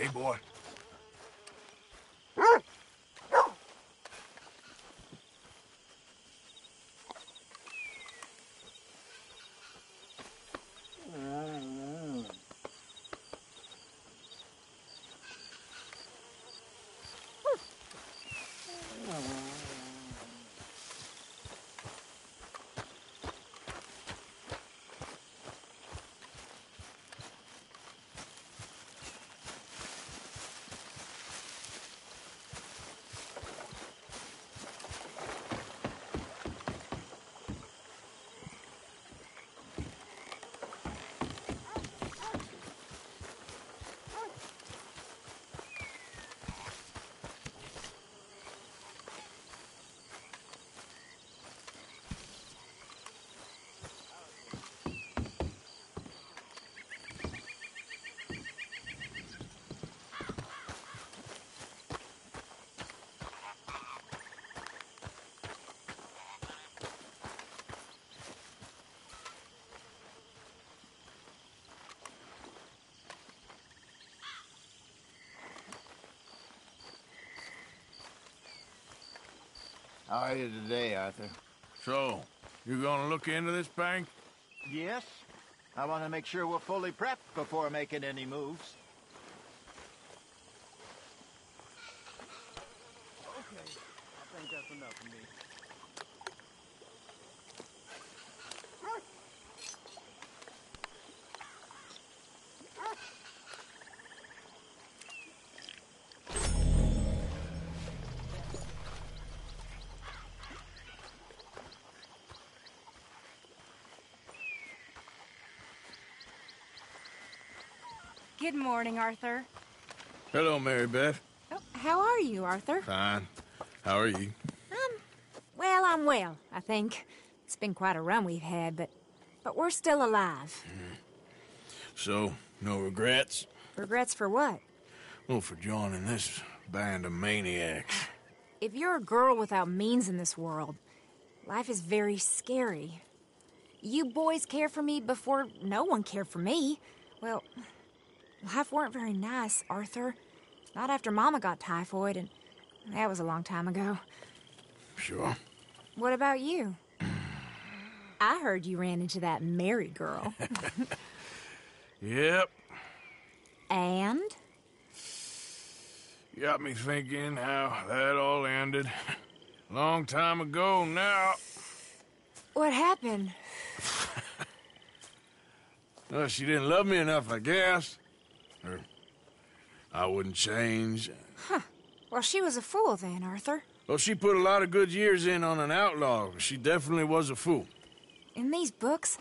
Hey, boy. How are you today, Arthur? So, you gonna look into this bank? Yes. I want to make sure we're fully prepped before making any moves. Okay, I think that's enough for me. Good morning, Arthur. Hello, Mary Beth. Oh, how are you, Arthur? Fine. How are you? Well, I'm well, I think. It's been quite a run we've had, but we're still alive. So, no regrets? Regrets for what? Well, for joining this band of maniacs. If you're a girl without means in this world, life is very scary. You boys cared for me before no one cared for me. Well, life weren't very nice, Arthur. Not after Mama got typhoid, and that was a long time ago. Sure. What about you? I heard you ran into that Mary girl. Yep. And? Got me thinking how that all ended. Long time ago now. What happened? Well, she didn't love me enough, I guess. Or I wouldn't change. Huh. Well, she was a fool then, Arthur. Well, she put a lot of good years in on an outlaw. She definitely was a fool. In these books,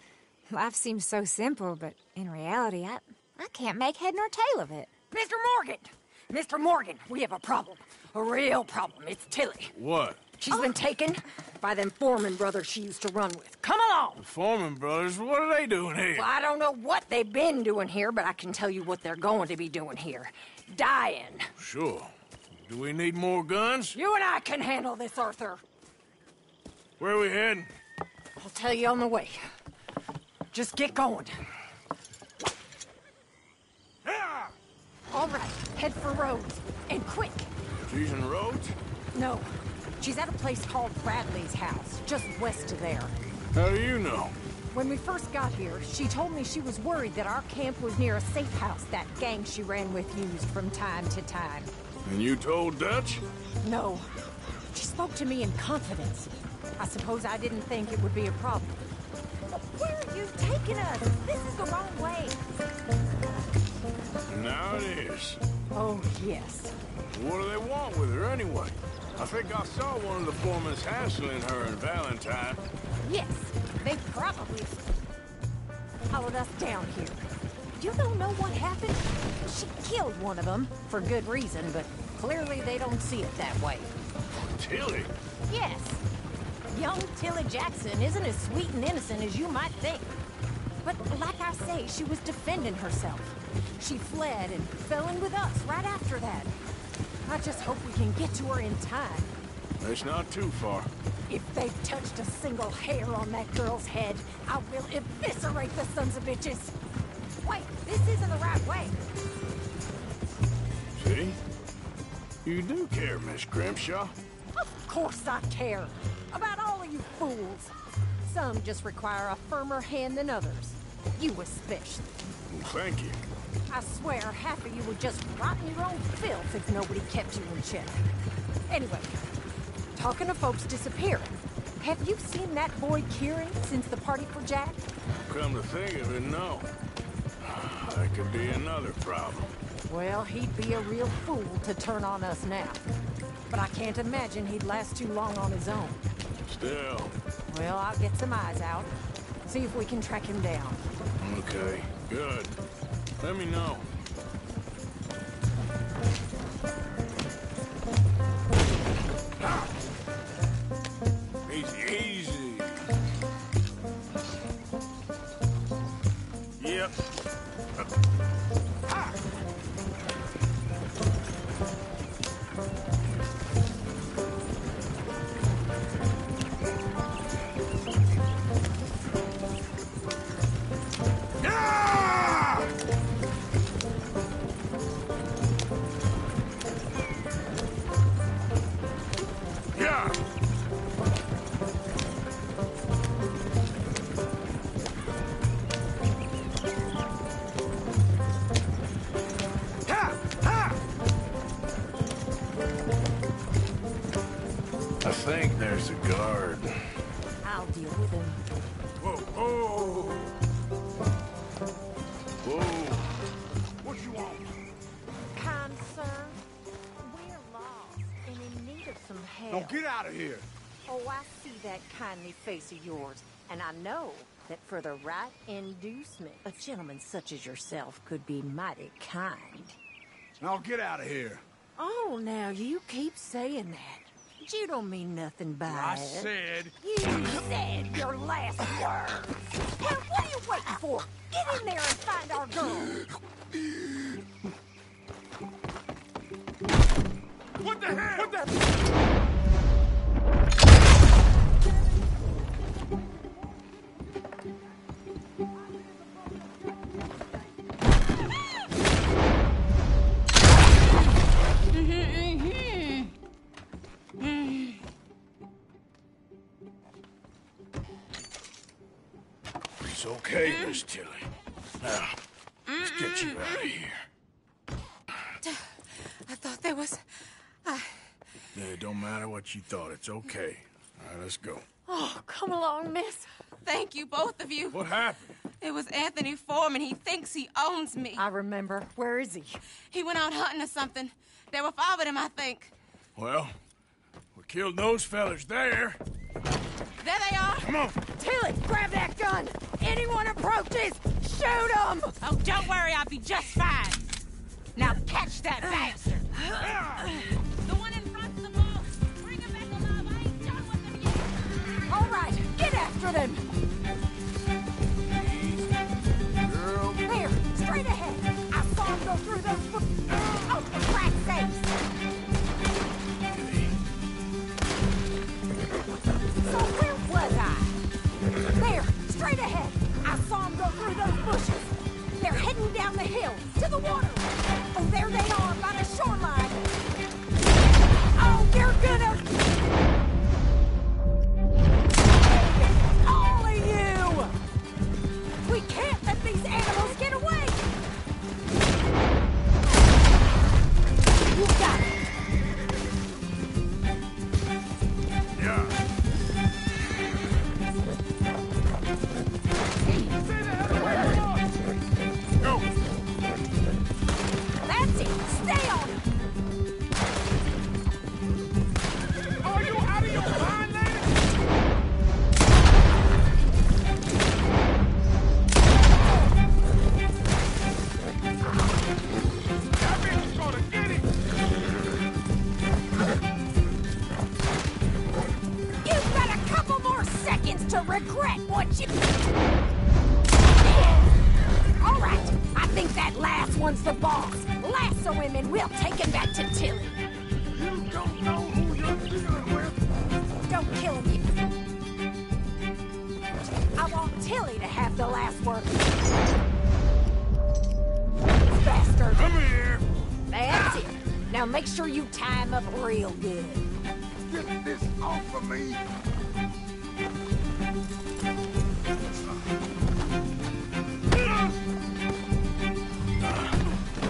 life seems so simple, but in reality, I can't make head nor tail of it. Mr. Morgan! Mr. Morgan, we have a problem. A real problem. It's Tilly. What? She's been taken by them Foreman brothers she used to run with. Come along! The Foreman brothers? What are they doing here? Well, I don't know what they've been doing here, but I can tell you what they're going to be doing here. Dying. Sure. Do we need more guns? You and I can handle this, Arthur. Where are we heading? I'll tell you on the way. Just get going. All right, head for Rhodes. And quick. She's in Rhodes? No, she's at a place called Bradley's house, just west of there. How do you know? When we first got here, she told me she was worried that our camp was near a safe house that gang she ran with used from time to time. And you told Dutch? No. She spoke to me in confidence. I suppose I didn't think it would be a problem. Where are you taking us? This is the wrong way. Now it is. Oh, yes. What do they want with her anyway? I think I saw one of the foremans hassling her and Valentine. Yes, they probably followed us down here. You don't know what happened? She killed one of them, for good reason, but clearly they don't see it that way. Tilly? Yes. Young Tilly Jackson isn't as sweet and innocent as you might think. But like I say, she was defending herself. She fled and fell in with us right after that. I just hope we can get to her in time. It's not too far. If they've touched a single hair on that girl's head, I will eviscerate the sons of bitches. Wait, this isn't the right way. See? You do care, Miss Grimshaw. Of course I care. About all of you fools. Some just require a firmer hand than others. You especially. Well, thank you. I swear half of you would just rot in your own filth if nobody kept you in check. Anyway, talking of folks disappearing, have you seen that boy Kieran since the party for Jack? Come to think of it, no. That could be another problem. Well, he'd be a real fool to turn on us now. But I can't imagine he'd last too long on his own. Still. Well, I'll get some eyes out. See if we can track him down. Okay, good. Let me know. Easy, easy. Yep. I think there's a guard. I'll deal with him. Whoa, whoa! Whoa! What you want? Kind sir, we're lost and in need of some help. Now get out of here. Oh, I see that kindly face of yours, and I know that for the right inducement, a gentleman such as yourself could be mighty kind. Now get out of here. Oh, now you keep saying that. But you don't mean nothing by I it. said. You said your last words. Well, what are you waiting for? Get in there and find our girl. What the hell? What the? It's okay, Miss Tilly. Now, let's get you out of here. I thought there was... Yeah, it don't matter what you thought. It's okay. All right, let's go. Oh, come along, miss. Thank you, both of you. What happened? It was Anthony Foreman. He thinks he owns me. I remember. Where is he? He went out hunting or something. There were 5 of them, I think. Well, we killed those fellas there. There they are. Come on. Tilly, grab that gun! Anyone approaches, shoot them! Oh, don't worry. I'll be just fine. Now catch that bastard. The one in front's the boss. Bring him back alive. I ain't done with him yet. All right, get after them! Girl. There, straight ahead. I saw him go through those... Oh, for Christ's sakes! So where was I? There, straight ahead. I saw him go through those bushes. They're heading down the hill, to the water. Oh, there they are, by the shoreline. Oh, they're gonna... All of you! We can't let these animals get away! You got it! Yeah. Go. That's it! Stay on it! Are you out of your mind, lady? That bitch is gonna get it. You've got a couple more seconds to regret what you... All right, I think that last one's the boss. Lasso him and we'll take him back to Tilly. You don't know who you're dealing with. Don't kill him yet. I want Tilly to have the last word. Bastard. Come here. There. That's it. Now make sure you tie him up real good. Get this off of me!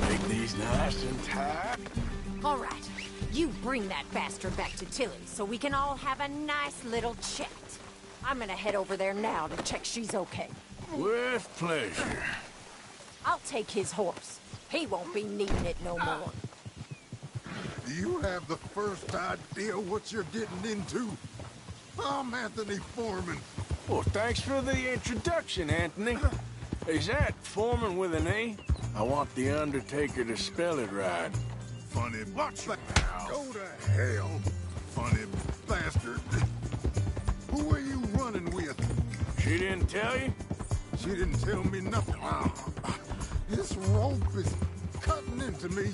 Make these nice and tight. All right. You bring that bastard back to Tilly so we can all have a nice little chat. I'm gonna head over there now to check she's okay. With pleasure. I'll take his horse. He won't be needing it no more. Do you have the first idea what you're getting into? I'm Anthony Foreman. Well, thanks for the introduction, Anthony. Is that Foreman with an A? I want the Undertaker to spell it right. Funny Go to hell, funny bastard. Who are you running with? She didn't tell you? She didn't tell me nothing. This rope is cutting into me.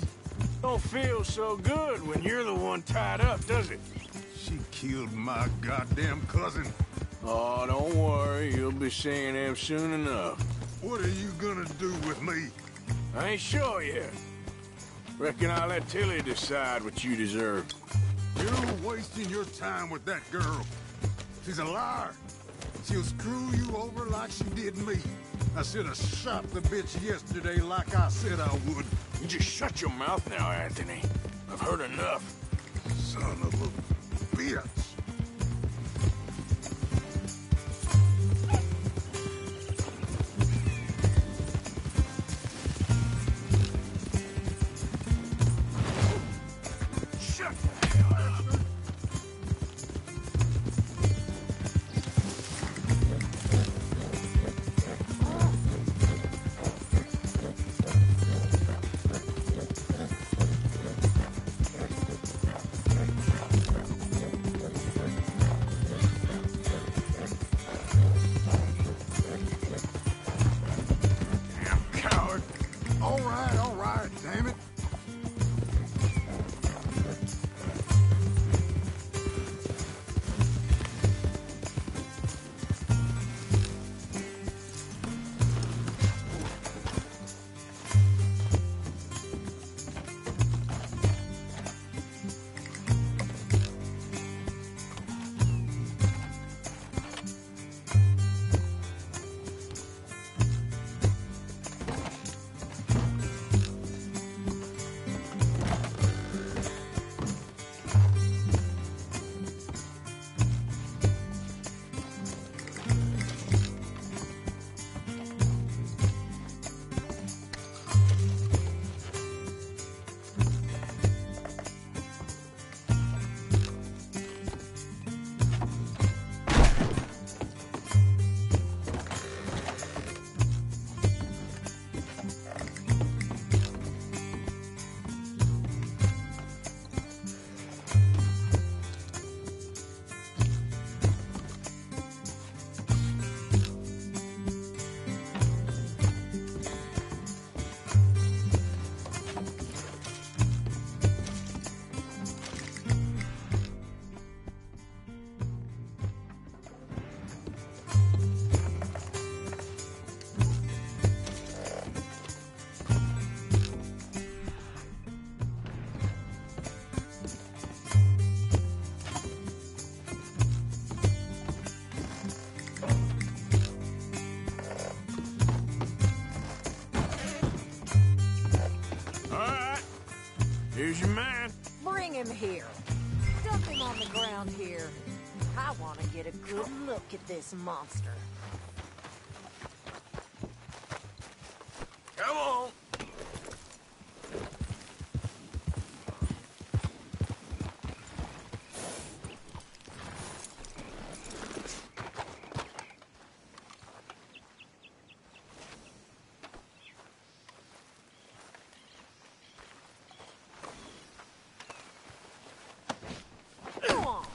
Don't feel so good when you're the one tied up, does it? She killed my goddamn cousin. Oh, don't worry. You'll be seeing him soon enough. What are you gonna do with me? I ain't sure yet. Reckon I'll let Tilly decide what you deserve. You're wasting your time with that girl. She's a liar. She'll screw you over like she did me. I should have shot the bitch yesterday like I said I would. You just shut your mouth now, Anthony. I've heard enough. Son of a bitch. Shut the hell up. All right, damn it. Here's your man. Bring him here. Dump him on the ground here. I want to get a good look at this monster. Come on. Go on.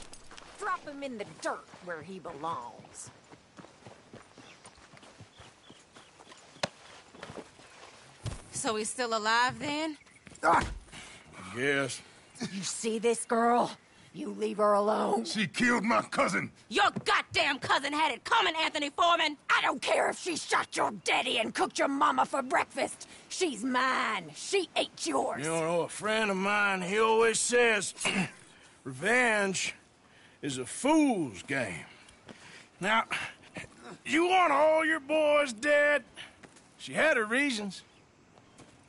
Drop him in the dirt where he belongs. So he's still alive then? Yes. You see this girl? You leave her alone. She killed my cousin. Your goddamn cousin had it coming, Anthony Foreman! I don't care if she shot your daddy and cooked your mama for breakfast. She's mine. She ate yours. You know, a friend of mine, he always says, revenge is a fool's game. Now, you want all your boys dead? She had her reasons.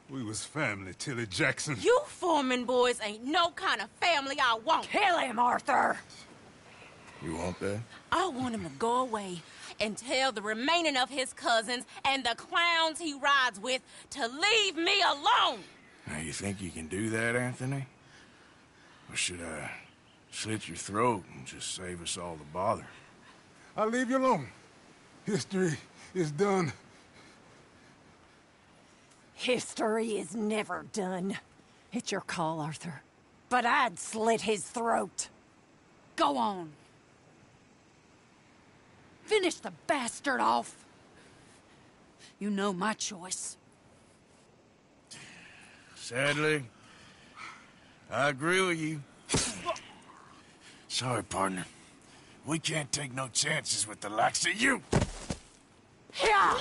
We was family, Tilly Jackson. You Foreman boys ain't no kind of family I want. Kill him, Arthur. You want that? I want him to go away and tell the remaining of his cousins and the clowns he rides with to leave me alone. Now, you think you can do that, Anthony? Or should I slit your throat and just save us all the bother? I'll leave you alone. History is done. History is never done. It's your call, Arthur. But I'd slit his throat. Go on. Finish the bastard off. You know my choice. Sadly, I agree with you. Sorry, partner. We can't take no chances with the likes of you. Yeah!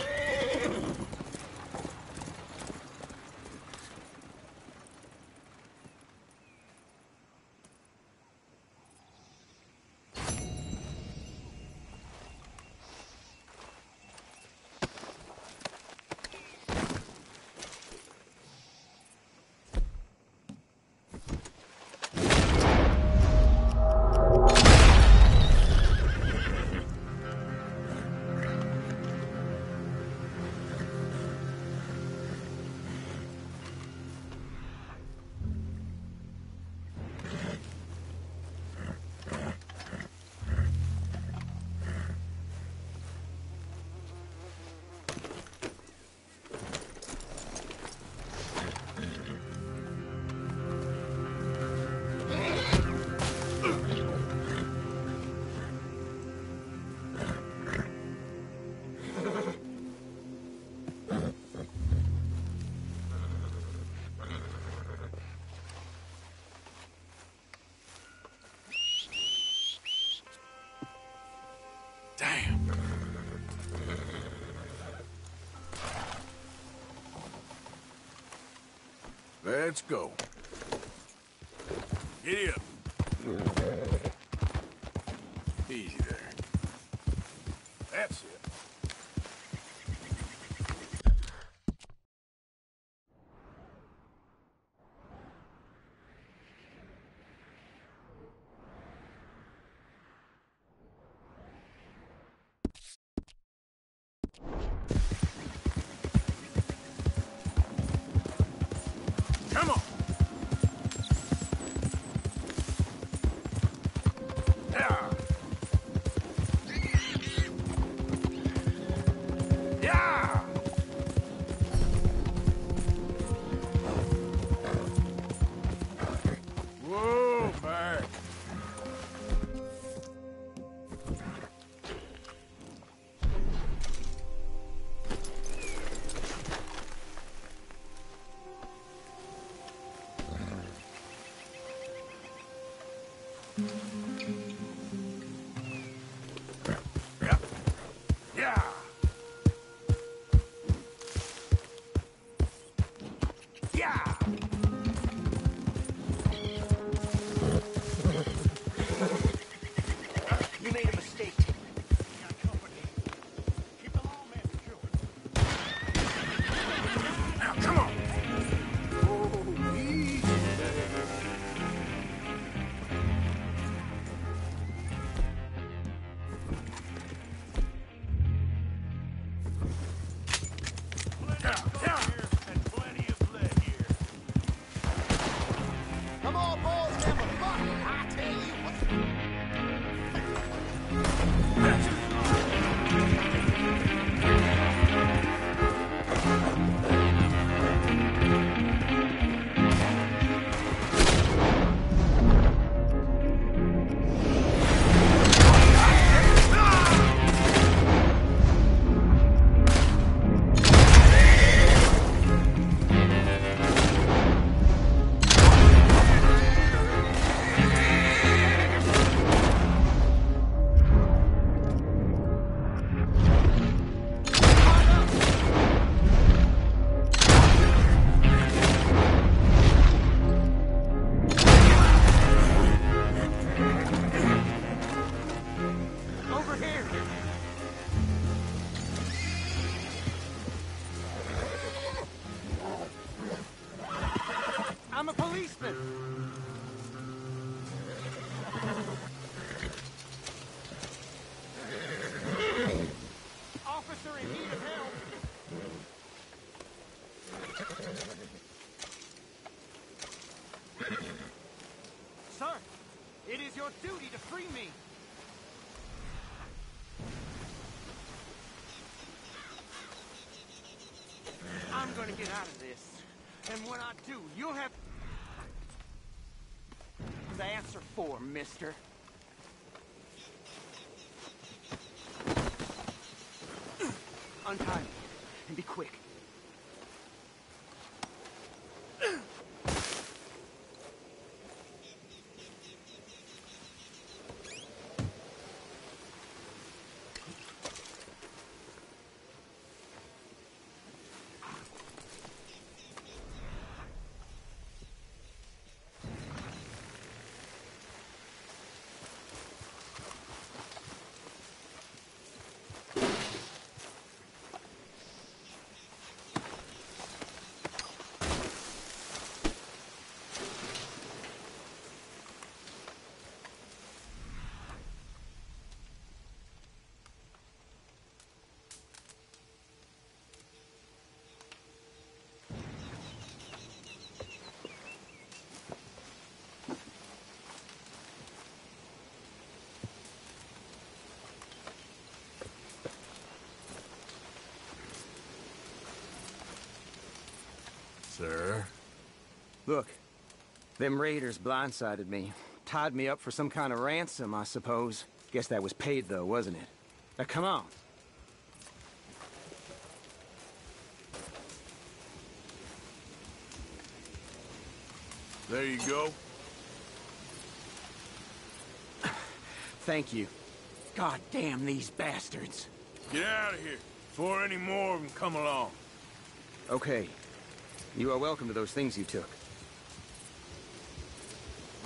Damn. Let's go. Giddy up. Easy there. That's it. Come on. Yeah. Yeah. Whoa, back. Yeah. Yeah. Yeah. You made a mistake. Now, come on. Yeah, yeah. Come on, boys, have a fuck. I tell you what. policeman! Officer in need of help! Sir, it is your duty to free me! I'm gonna get out of this. And when I do, you'll have to answer for, mister. Untie me, and be quick. Sir? Look, them raiders blindsided me. Tied me up for some kind of ransom, I suppose. Guess that was paid, though, wasn't it? Now, come on. There you go. Thank you. God damn these bastards. Get out of here before any more of them come along. Okay. You are welcome to those things you took.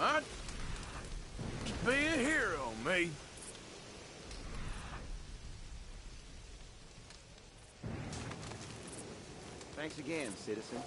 I'd be a hero, me. Thanks again, citizen.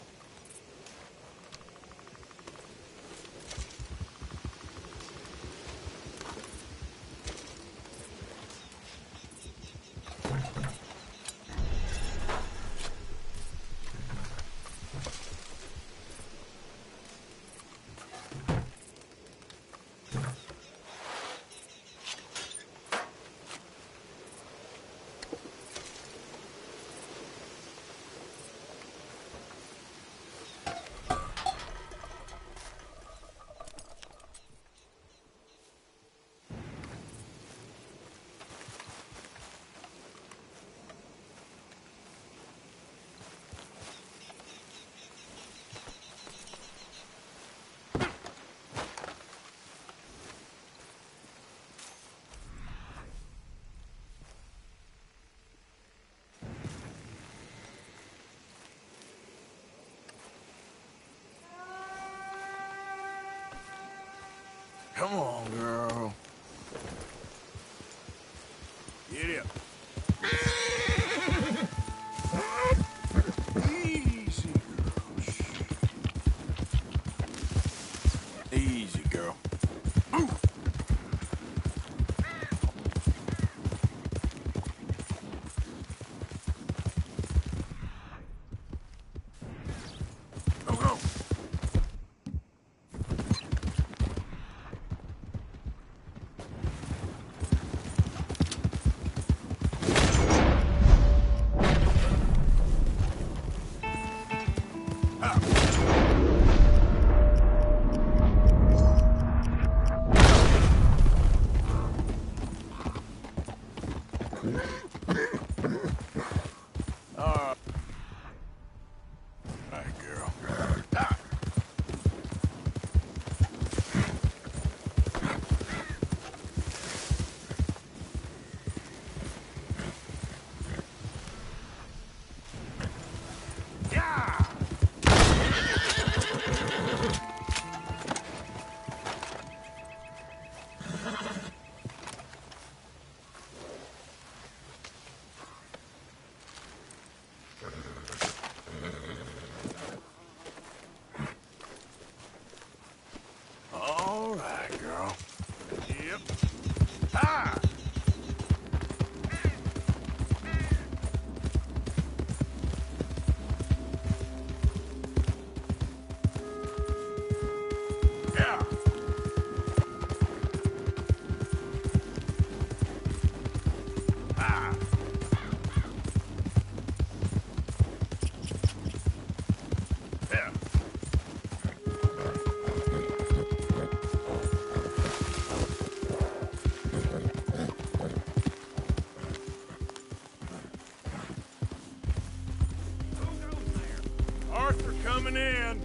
coming in.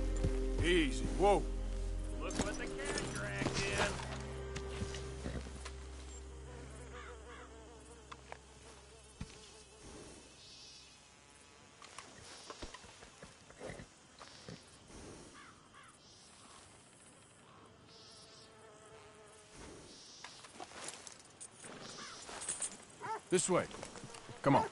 Easy. Whoa. Look what the cat dragged in. This way. Come on.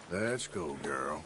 Let's go, girl.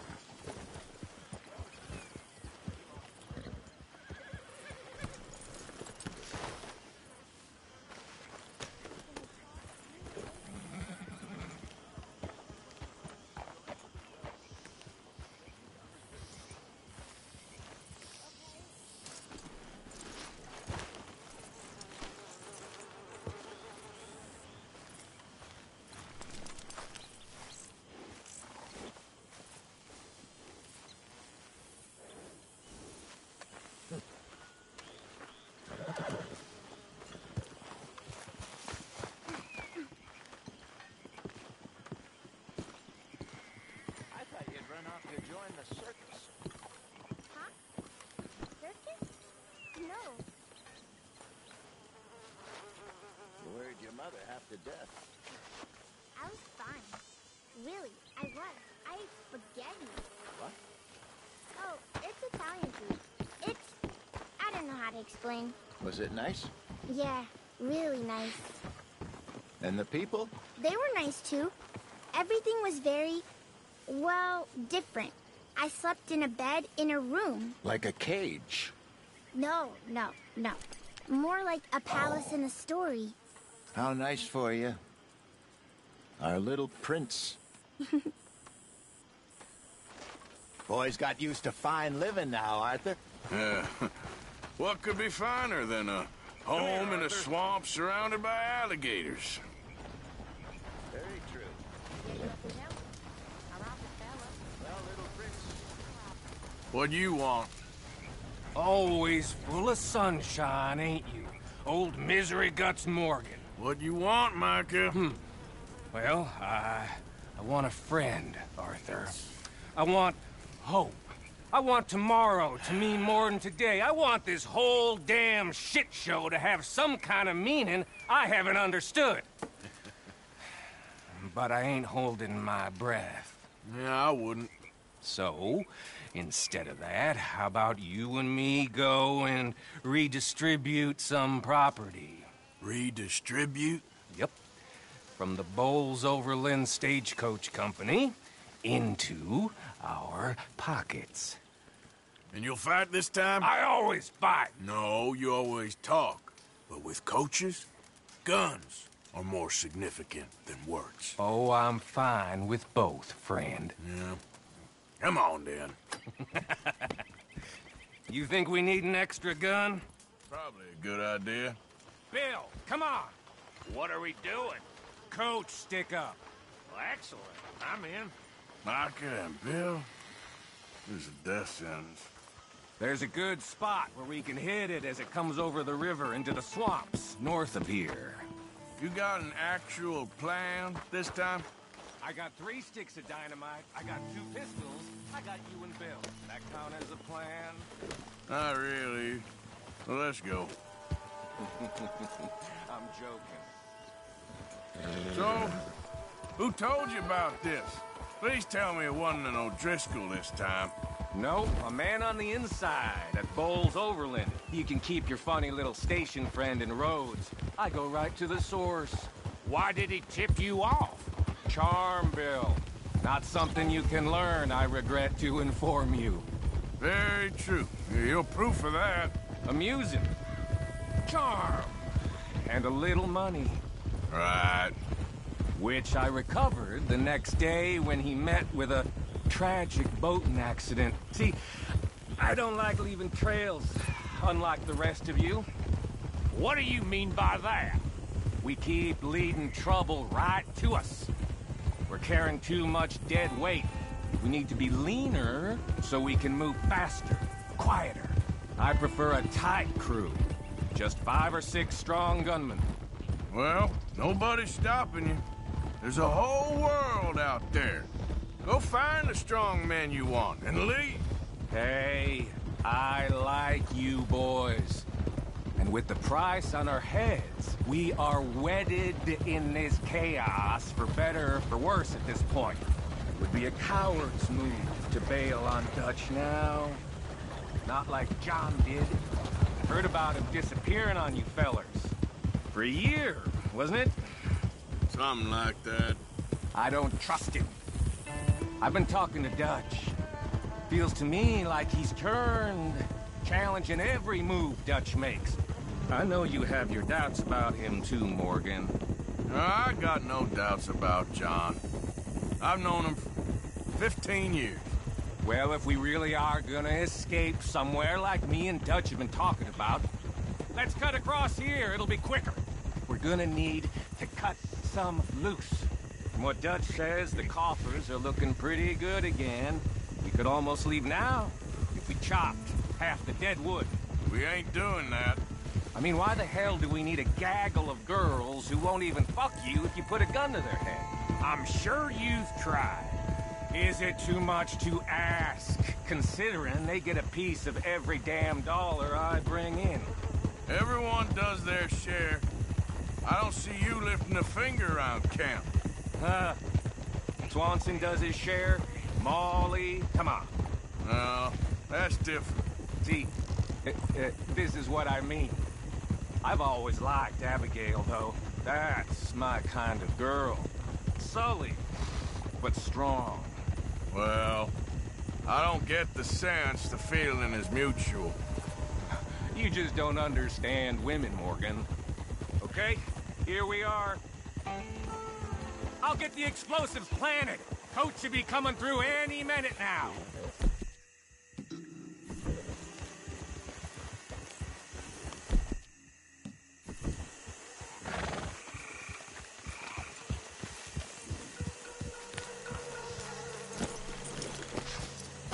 Mother half to death. I was fine. Really, I was. I ate spaghetti. What? Oh, it's Italian food. I don't know how to explain. Was it nice? Yeah, really nice. And the people? They were nice too. Everything was very, well, different. I slept in a bed in a room. Like a cage? No. More like a palace in a story. How nice for you. Our little prince. Boys got used to fine living now, Arthur. What could be finer than a home in a swamp surrounded by alligators? Very true. Well, little prince. What do you want? Always full of sunshine, ain't you? Old Misery Guts Morgan. What do you want, Micah? Well, I want a friend, Arthur. I want hope. I want tomorrow to mean more than today. I want this whole damn shit show to have some kind of meaning I haven't understood. But I ain't holding my breath. Yeah, I wouldn't. So, instead of that, how about you and me go and redistribute some property? Redistribute? Yep. From the Bowles-Overland Stagecoach Company into our pockets. And you'll fight this time? I always fight! No, you always talk. But with coaches, guns are more significant than words. Oh, I'm fine with both, friend. Yeah. Come on, then. You think we need an extra gun? Probably a good idea. Bill, come on! What are we doing? Coach, stick up. Well, excellent. I'm in. Micah and Bill, this is a death sentence. There's a good spot where we can hit it as it comes over the river into the swamps north of here. You got an actual plan this time? I got 3 sticks of dynamite, I got 2 pistols, I got you and Bill. That count as a plan? Not really. Well, let's go. I'm joking. So, who told you about this? Please tell me it wasn't an O'Driscoll this time. No, a man on the inside at Bowles-Overland. You can keep your funny little station friend in Rhodes. I go right to the source. Why did he tip you off? Charm, Bill. Not something you can learn, I regret to inform you. Very true. You're proof of that. Amusing. charm, and a little money. Right. Which I recovered the next day when he met with a tragic boating accident. See, I don't like leaving trails, unlike the rest of you. What do you mean by that? We keep leading trouble right to us. We're carrying too much dead weight. We need to be leaner so we can move faster, quieter. I prefer a tight crew. Just 5 or 6 strong gunmen. Well, nobody's stopping you. There's a whole world out there. Go find the strong men you want and leave. Hey, I like you boys. And with the price on our heads, we are wedded in this chaos, for better or for worse at this point. It would be a coward's move to bail on Dutch now. Not like John did. Heard about him disappearing on you fellers. For a year, wasn't it? Something like that. I don't trust him. I've been talking to Dutch. Feels to me like he's turned, challenging every move Dutch makes. I know you have your doubts about him too, Morgan. I got no doubts about John. I've known him for 15 years. Well, if we really are gonna escape somewhere like me and Dutch have been talking about, let's cut across here. It'll be quicker. We're gonna need to cut some loose. From what Dutch says, the coffers are looking pretty good again. We could almost leave now if we chopped half the dead wood. We ain't doing that. I mean, why the hell do we need a gaggle of girls who won't even fuck you if you put a gun to their head? I'm sure you've tried. Is it too much to ask, considering they get a piece of every damn dollar I bring in? Everyone does their share. I don't see you lifting a finger around camp. Swanson does his share. Molly, come on. No, that's different. See, this is what I mean. I've always liked Abigail, though. That's my kind of girl. Sully, but strong. Well, I don't get the sense the feeling is mutual. You just don't understand women, Morgan. Okay, here we are. I'll get the explosives planted. Coach should be coming through any minute now.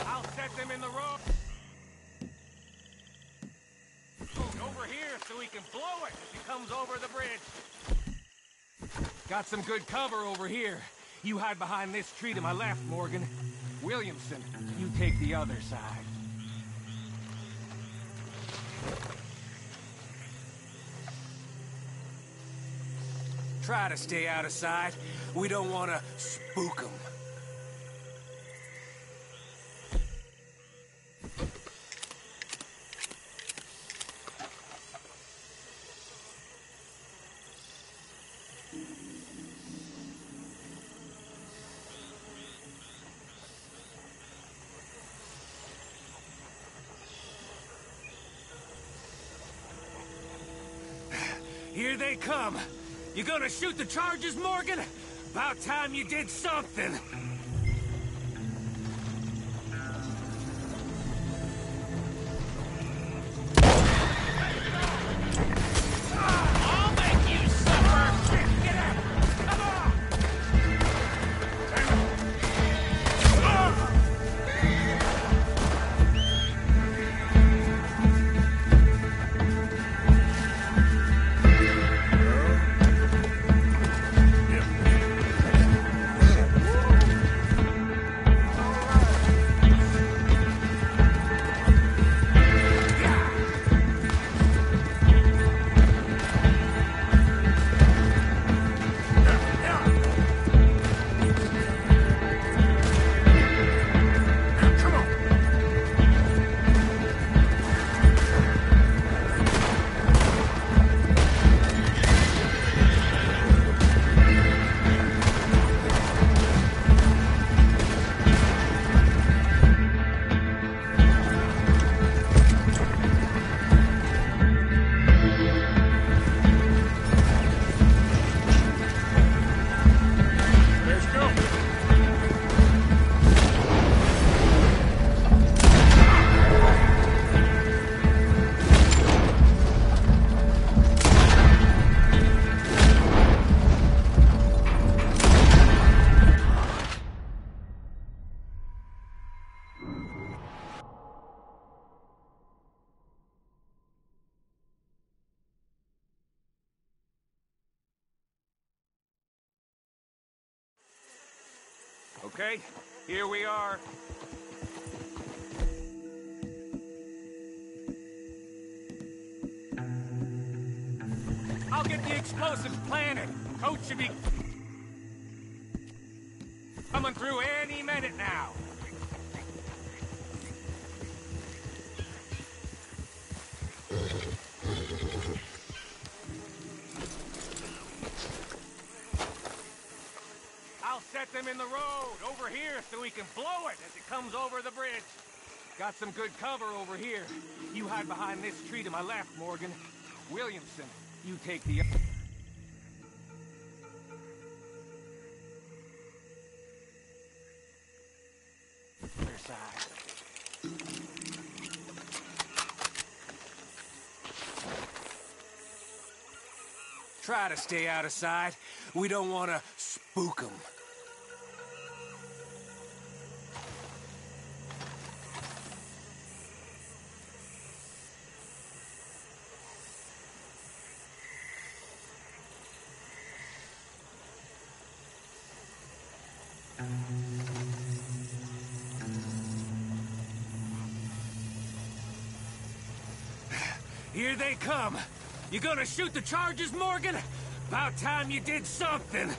I'll set them in the road. Over here so he can blow it as he comes over the bridge. Got some good cover over here. You hide behind this tree to my left, Morgan. Williamson, you take the other side. Try to stay out of sight. We don't want to spook them. Here they come. You gonna shoot the charges, Morgan? About time you did something. I'll make you suffer! Get out! Come on! Okay, here we are. I'll get the explosives planted. Coach should be coming through any minute now. I'll set them in the road over here so we can blow it as it comes over the bridge. Got some good cover over here. You hide behind this tree to my left, Morgan. Williamson, you take the other side. Try to stay out of sight. We don't want to spook them. Here they come. You gonna shoot the charges, Morgan? About time you did something.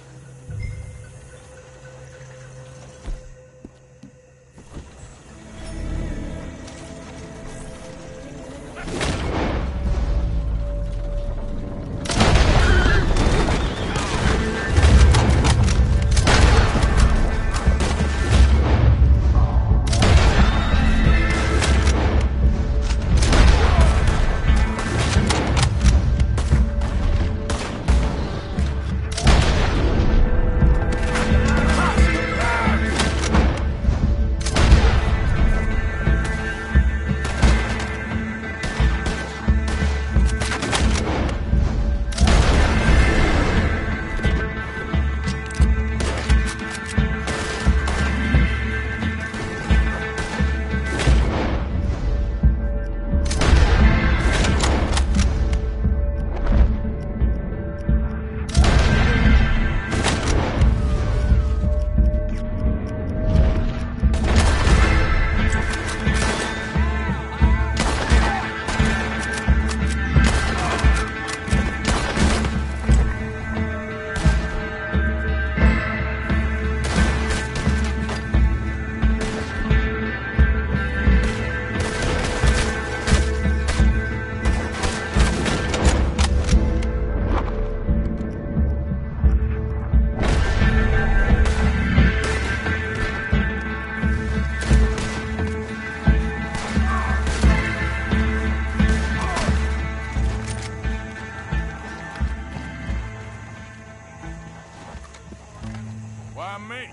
Why me?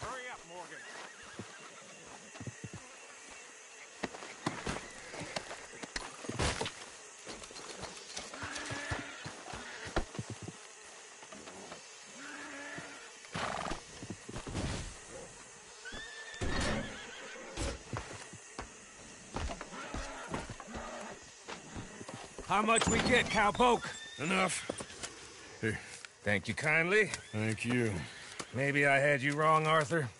Hurry up, Morgan. How much we get, cowpoke? Enough. Here. Thank you kindly. Thank you. Maybe I had you wrong, Arthur.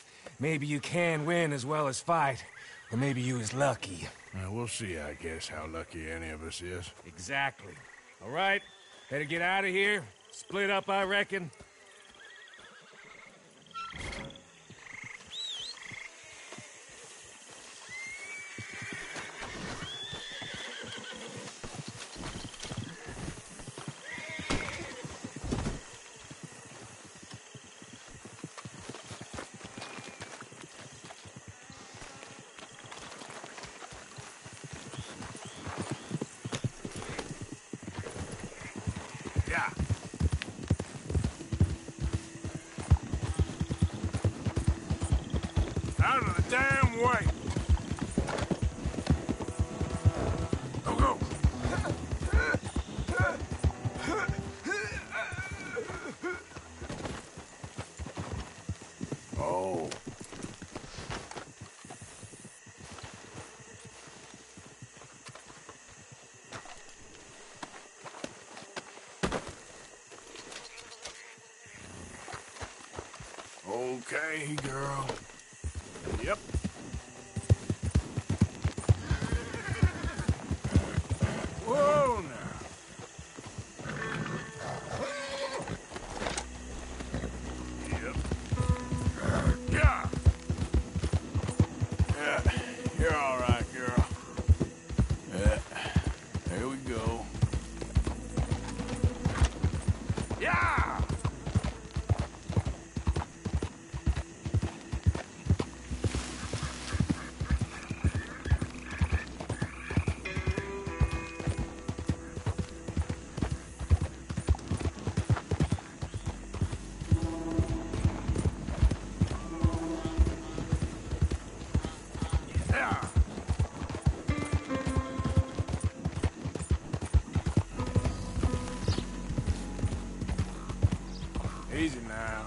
Maybe you can win as well as fight. Or maybe you was lucky. We'll see, I guess, how lucky any of us is. Exactly. All right, better get out of here. Split up, I reckon. Out of the damn way! Go, go! Oh. Okay, girl. Yep. Whoa, now. Yep. Yeah. Yeah, you're all right, girl. Yeah. There we go. Yeah! Yeah. Easy now.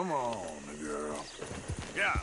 Come on, girl. Yeah.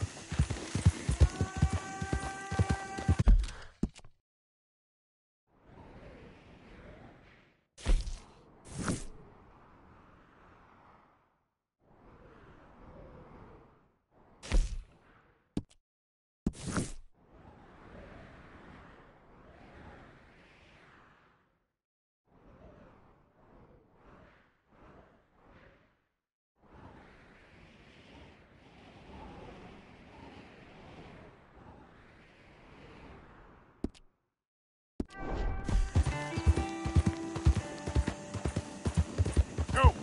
Go!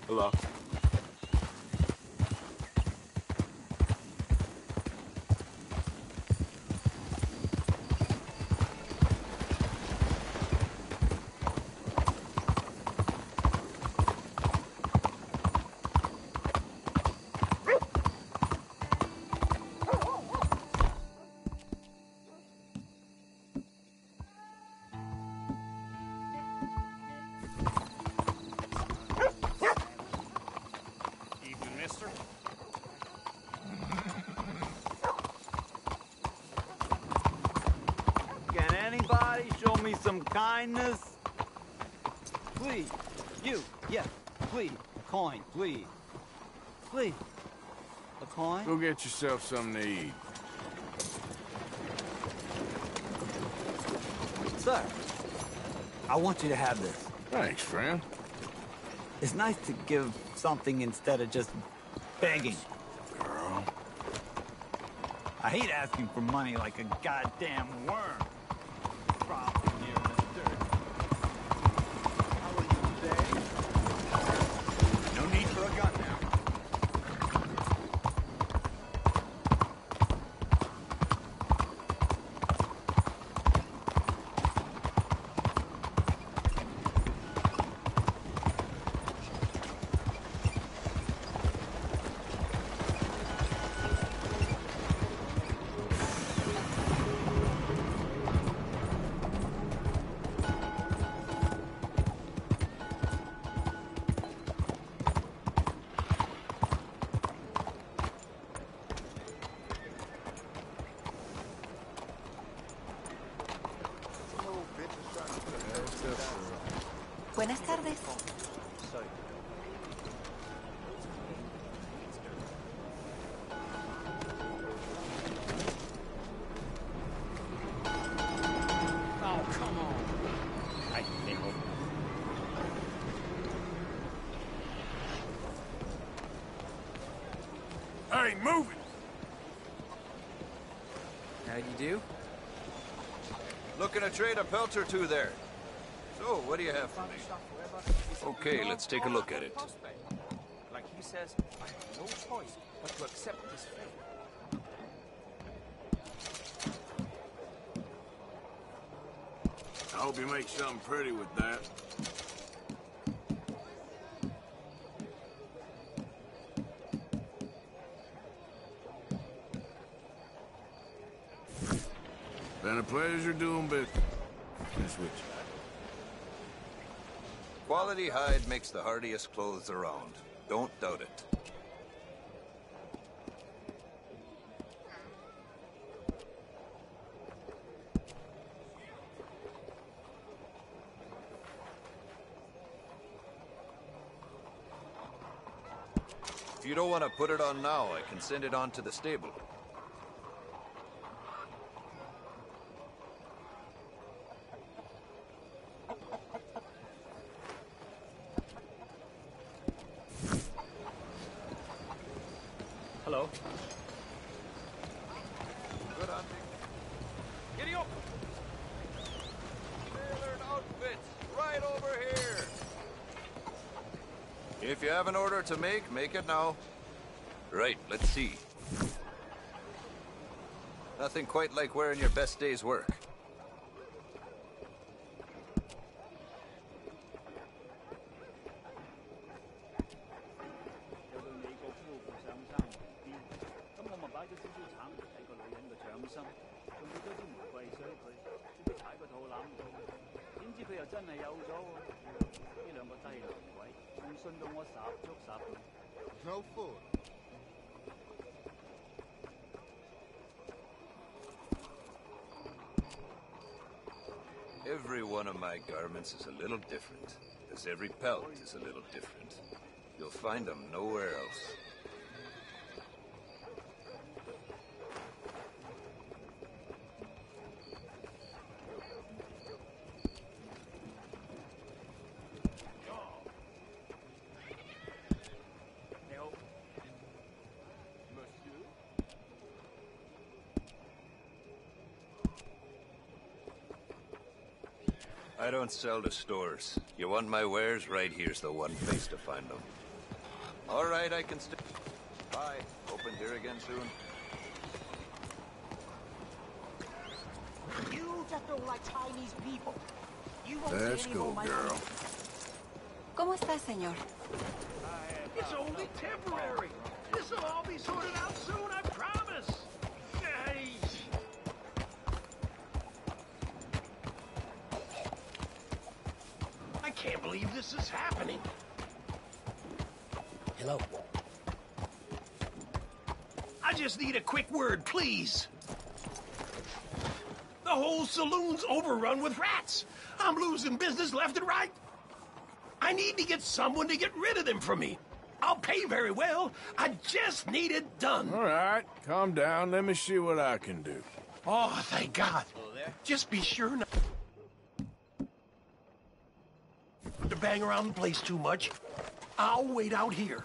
Hello. Evening, mister. Can anybody show me some kindness? Please. You. Yes. Please. A coin, please. Please. A coin? Go get yourself something to eat. Sir, I want you to have this. Thanks, friend. It's nice to give something instead of just begging. Girl. I hate asking for money like a goddamn worm. Crawling here in the dirt. How are you today? No need for a gun now. Buenas tardes. Oh, come on. Hey, nickel. Hey, move it! How'd you do? Looking to trade a pelt or two there. So, what do you have for me? Okay, let's take a look at it. Like he says, I have no choice but to accept this fate. I hope you make something pretty with that. Been a pleasure doing business with you. Quality hide makes the hardiest clothes around. Don't doubt it. If you don't want to put it on now, I can send it on to the stable. Hello. Good hunting. Giddy up! Tailored outfits, right over here. If you have an order to make it now. Right, let's see. Nothing quite like wearing your best day's work. No food. Every one of my garments is a little different, as every pelt is a little different. You'll find them nowhere else. I don't sell to stores. You want my wares? Right here's the one place to find them. All right, I can stay. Bye. Open here again soon. You just don't like Chinese people. You won't Let's see any go, more my girl. ¿Cómo está, señor? It's only temporary. This'll all be sorted out soon, I promise. Hey. I can't believe this is happening. Hello. I just need a quick word, please. The whole saloon's overrun with rats. I'm losing business left and right. I need to get someone to get rid of them from me. I'll pay very well. I just need it done. All right, calm down. Let me see what I can do. Oh, thank God. Just be sure not to bang around the place too much. I'll wait out here.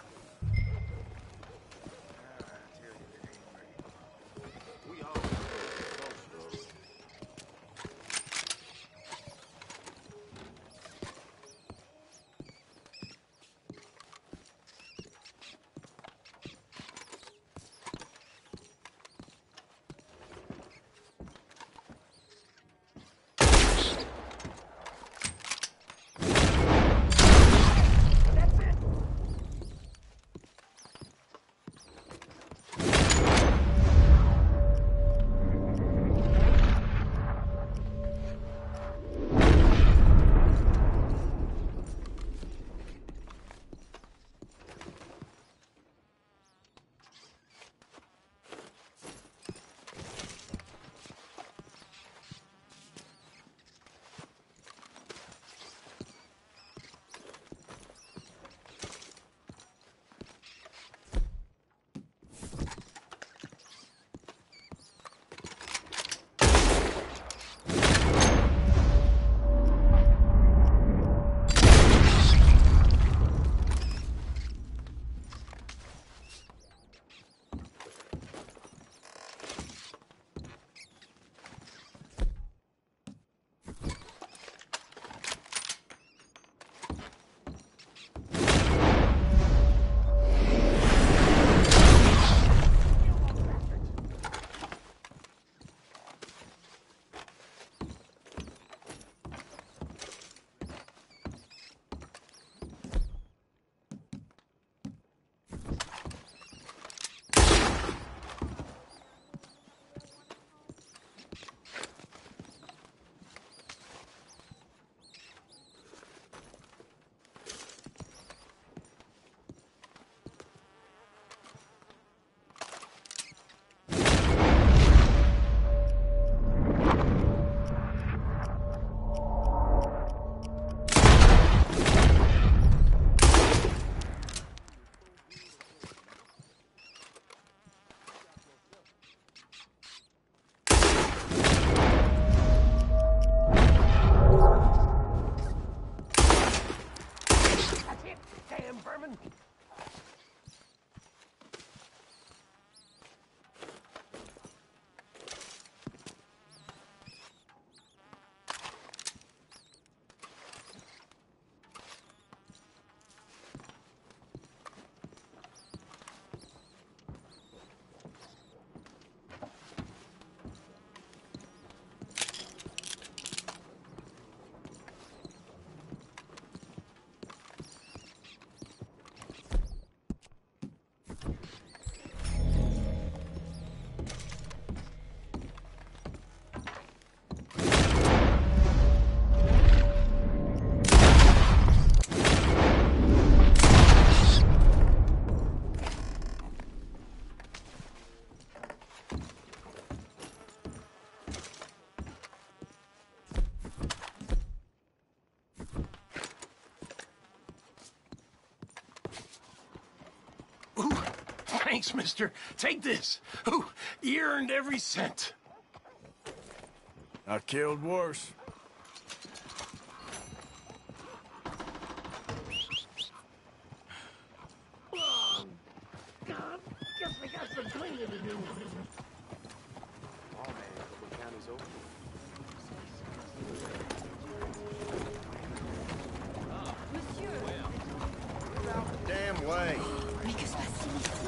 Thanks, mister. Take this. Ooh, you earned every cent. I killed worse. Oh, God, guess I got some cleaning to do. Damn way. Mais que se passe-t-il ici?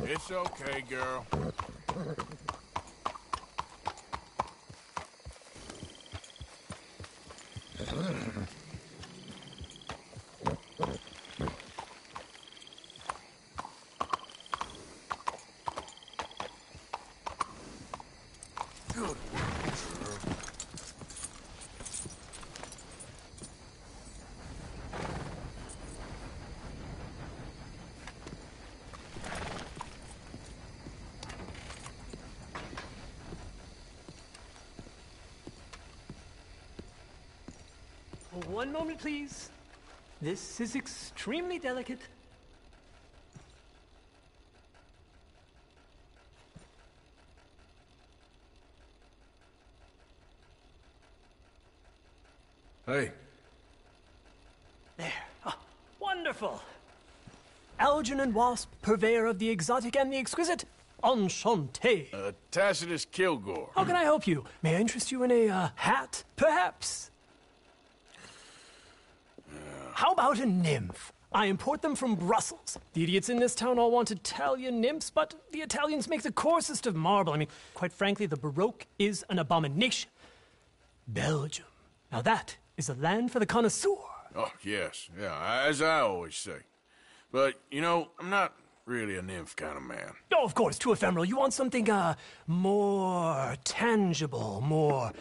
It's okay, girl. Good. One moment, please. This is extremely delicate. Hey. There. Ah, wonderful. Algernon Wasp, purveyor of the exotic and the exquisite. Enchanté. Tacitus Kilgore. How can I help you? May I interest you in a hat, perhaps? How about a nymph? I import them from Brussels. The idiots in this town all want Italian nymphs, but the Italians make the coarsest of marble. I mean, quite frankly, the Baroque is an abomination. Belgium. Now that is a land for the connoisseur. Oh, yes. Yeah, as I always say. But, you know, I'm not really a nymph kind of man. Oh, of course, too ephemeral. You want something, more tangible, more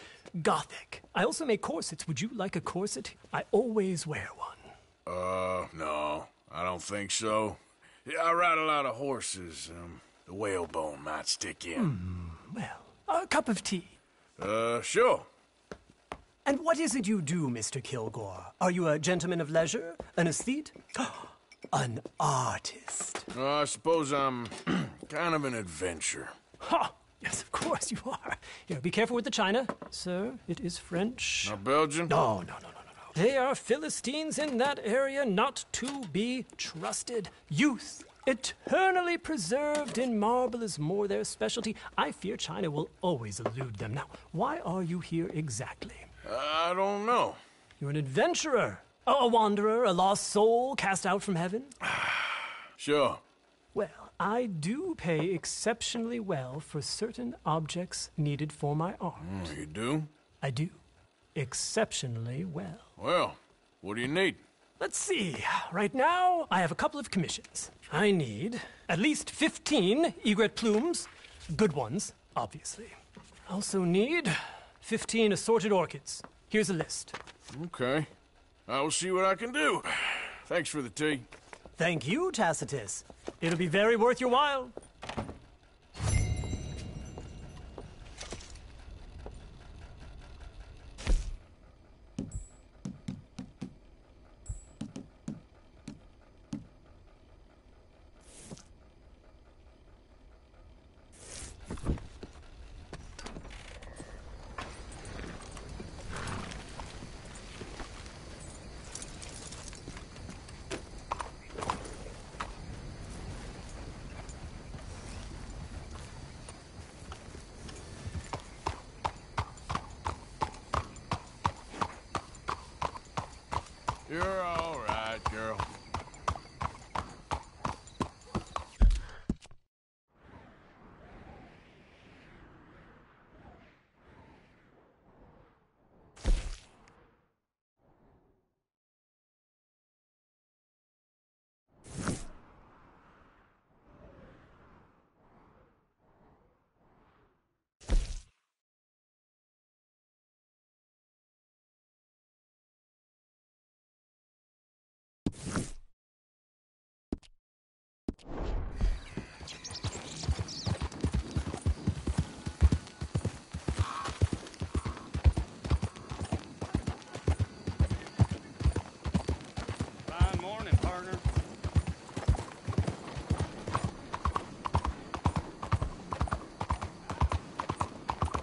gothic. I also make corsets. Would you like a corset? I always wear one. No, I don't think so. Yeah, I ride a lot of horses. The whalebone might stick in. Well, a cup of tea. Sure. And what is it you do, Mr. Kilgore? Are you a gentleman of leisure? An aesthete? An artist? I suppose I'm kind of an adventurer. Ha! Yes, of course you are. Here, be careful with the china. Sir, it is French. Not Belgian? No. They are Philistines in that area, not to be trusted. Youth, eternally preserved in marble, is more their specialty. I fear China will always elude them. Now, why are you here exactly? I don't know. You're an adventurer, a wanderer, a lost soul cast out from heaven? Sure. Well, I do pay exceptionally well for certain objects needed for my art. You do? I do. Exceptionally well. Well, what do you need? Let's see. Right now, I have a couple of commissions. I need at least 15 egret plumes. Good ones, obviously. I also need 15 assorted orchids. Here's a list. Okay. I will see what I can do. Thanks for the tea. Thank you, Tacitus. It'll be very worth your while. You're all right, girl. Fine morning, partner.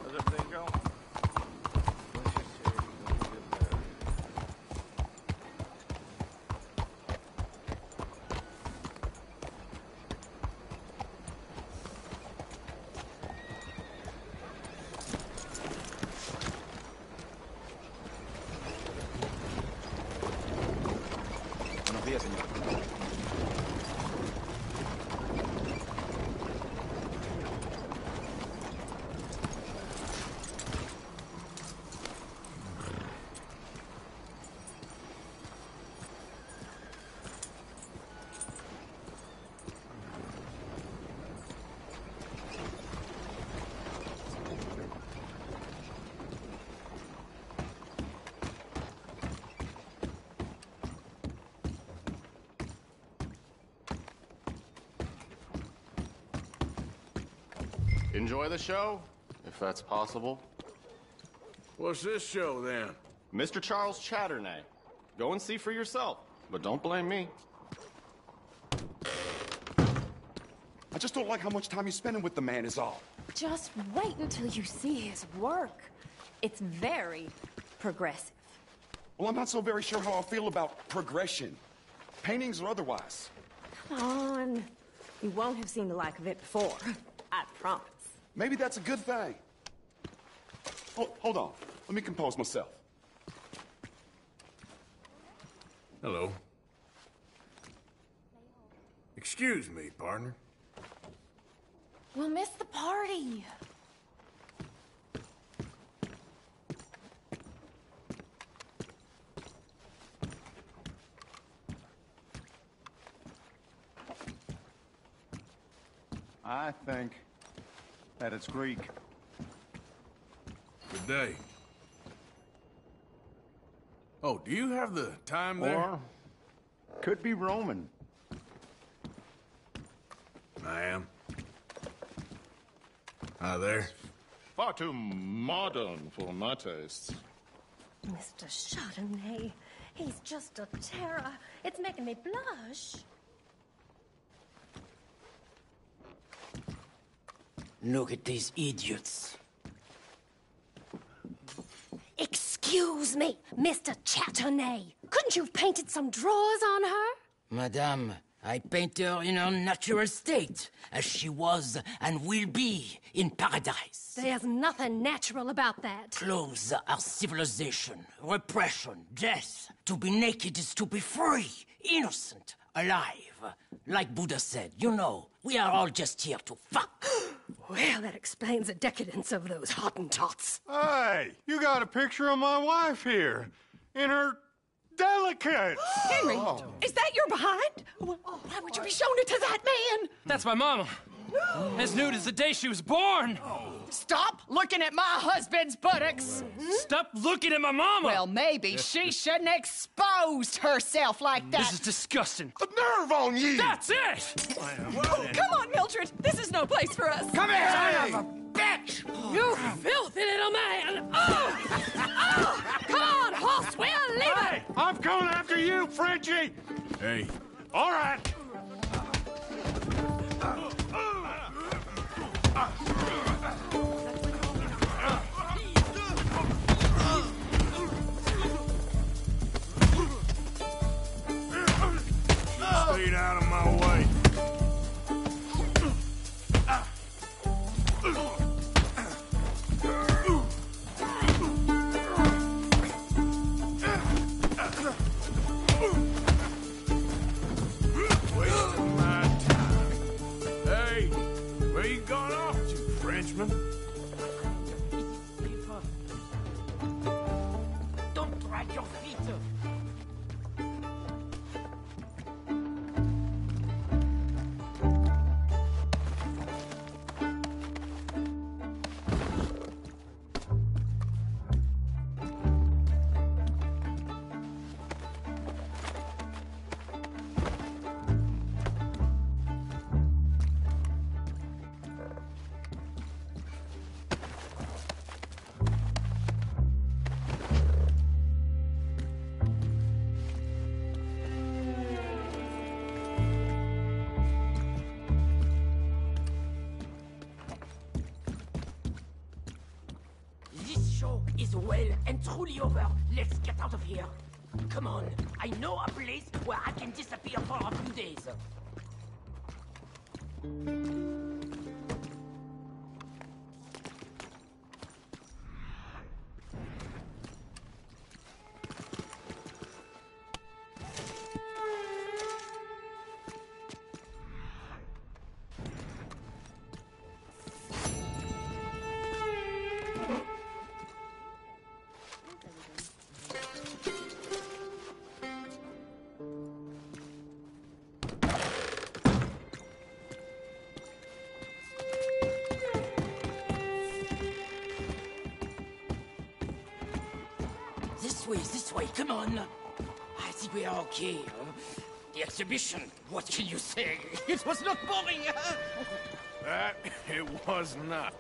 How's everything going? Buenos días, señor. Enjoy the show, if that's possible. What's this show, then? Mr. Charles Chatternay. Go and see for yourself, but don't blame me. I just don't like how much time you're spending with the man is all. Just wait until you see his work. It's very progressive. Well, I'm not so very sure how I feel about progression. Paintings or otherwise. Come on. You won't have seen the like of it before. I promise. Maybe that's a good thing. Hold on. Let me compose myself. Hello. Excuse me, partner. We'll miss the party. I think that it's Greek. Good day. Oh, do you have the time there? Or could be Roman. I am. Hi there. Far too modern for my tastes. Mr. Chardonnay, he's just a terror. It's making me blush. Look at these idiots. Excuse me, Mr. Chardonnay. Couldn't you have painted some drawers on her? Madame, I paint her in her natural state, as she was and will be in paradise. There's nothing natural about that. Clothes are civilization, repression, death. To be naked is to be free, innocent, alive. Like Buddha said, you know, we are all just here to fuck. Well, that explains the decadence of those Hottentots. Hey, you got a picture of my wife here. In her delicate. Henry, is that your behind? Why would you be showing it to that man? That's my mama. As nude as the day she was born. Stop looking at my husband's buttocks. Stop looking at my mama. Well, maybe she shouldn't have exposed herself like that. This is disgusting. The nerve on you! That's it! Oh, come on, Mildred. This is no place for us. Come here, son of a bitch! You filthy little man. Oh! Oh! Come on, horse, we'll leave Hey, I'm coming after you, Frenchie! Hey. All right. Stay out of my way. Where you gone off to, Frenchman? Don't drag your feet. Is well and truly over. Let's get out of here. Come on, I know a place where I can disappear for a few days. This way, come on. I think we are okay. The exhibition, what can you say? It was not boring. That it was not.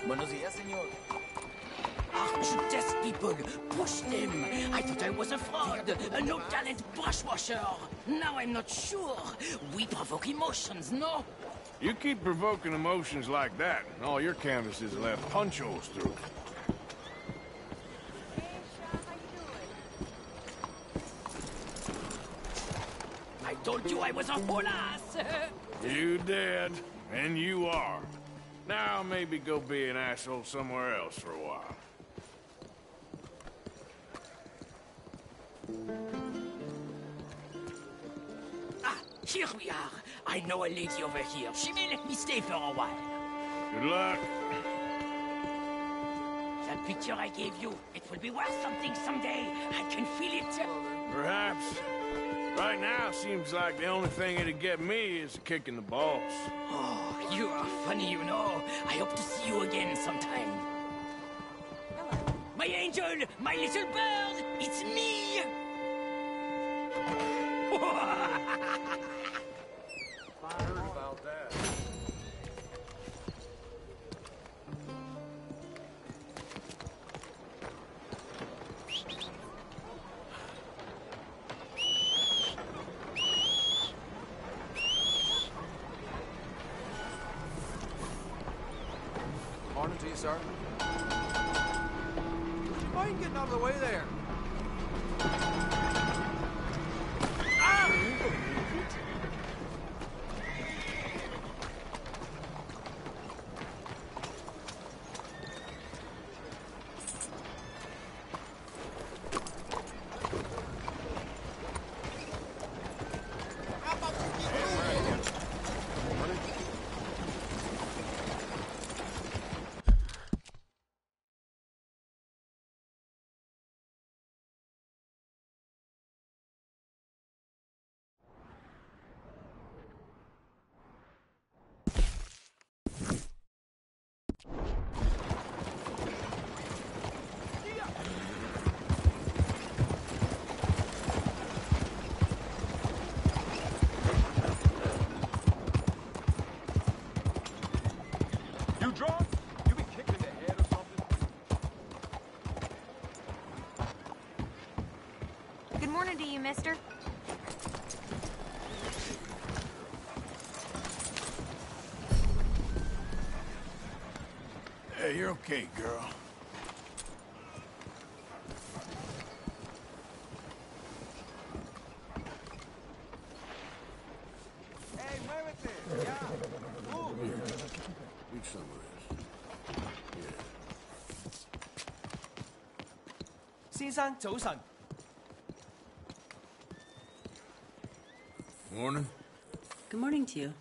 Buenos días, señor. Aren't you test people? Push them. I thought I was a fraud, a no-talent brushwasher. Now I'm not sure. We provoke emotions, no? You keep provoking emotions like that, and all your canvases will have punch holes through. I told you I was a whole ass. You did, and you are. Now maybe go be an asshole somewhere else for a while. Ah, here we are. I know a lady over here. She may let me stay for a while. Good luck. That picture I gave you, it will be worth something someday. I can feel it. Perhaps. Right now, seems like the only thing it'd get me is a kick in the balls. Oh, you are funny, you know. I hope to see you again sometime. Hello. My angel! My little bird! It's me! I heard about that. Morning to you, sir. Would you mind getting out of the way there? Good morning to you, mister. Hey, you're okay, girl. Hey, muévete! Ya! Eat some of this. Yeah. 先生，早晨。Morning. Good morning to you.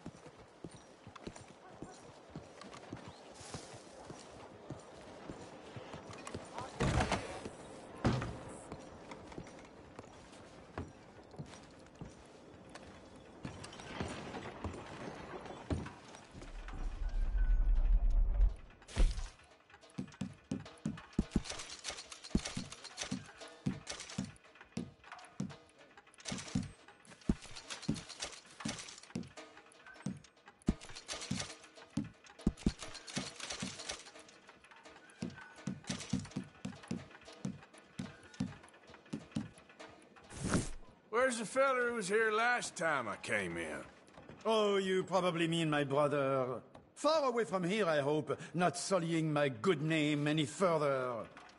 Where's the fella who was here last time I came in? Oh, you probably mean my brother. Far away from here, I hope, not sullying my good name any further.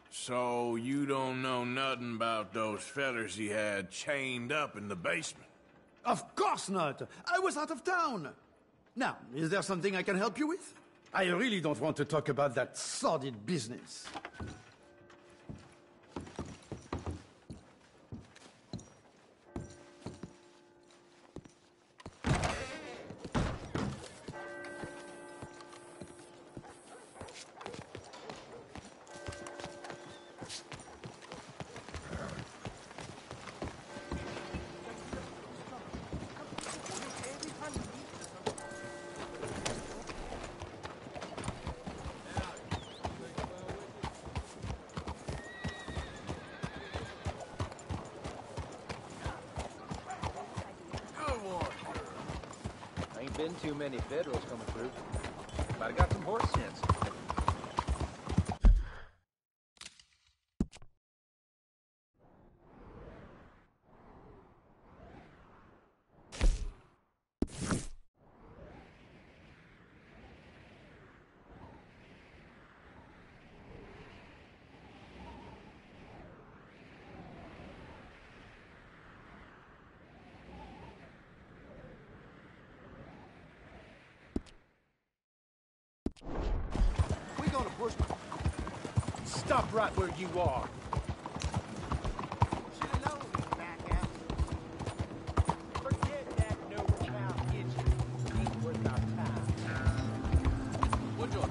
So you don't know nothing about those fellers he had chained up in the basement? Of course not! I was out of town! Now, is there something I can help you with? I really don't want to talk about that sordid business. Been too many Federals coming through, but I got some horse sense. We're gonna push. Stop right where you are. Should've known we'd back out. Forget that no-cow kitchen. Ain't worth our time. What's your...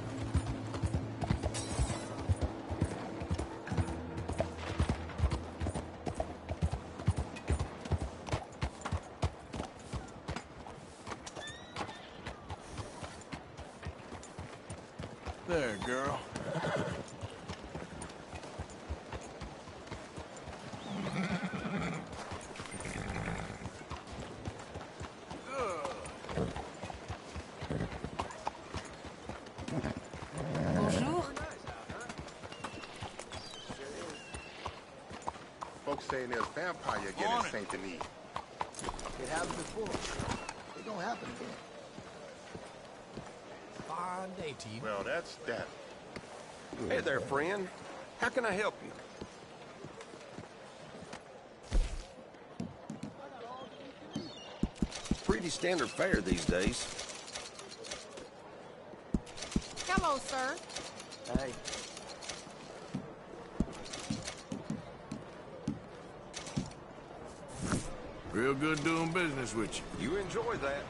There, girl. Bonjour. Folks saying there's vampire getting Saint Denis. It happened before. It don't happen again. Fine day to you. Well, that's that. Hey there, friend. How can I help you? Pretty standard fare these days. Hello, sir. Hey. Real good doing business with you. You enjoy that.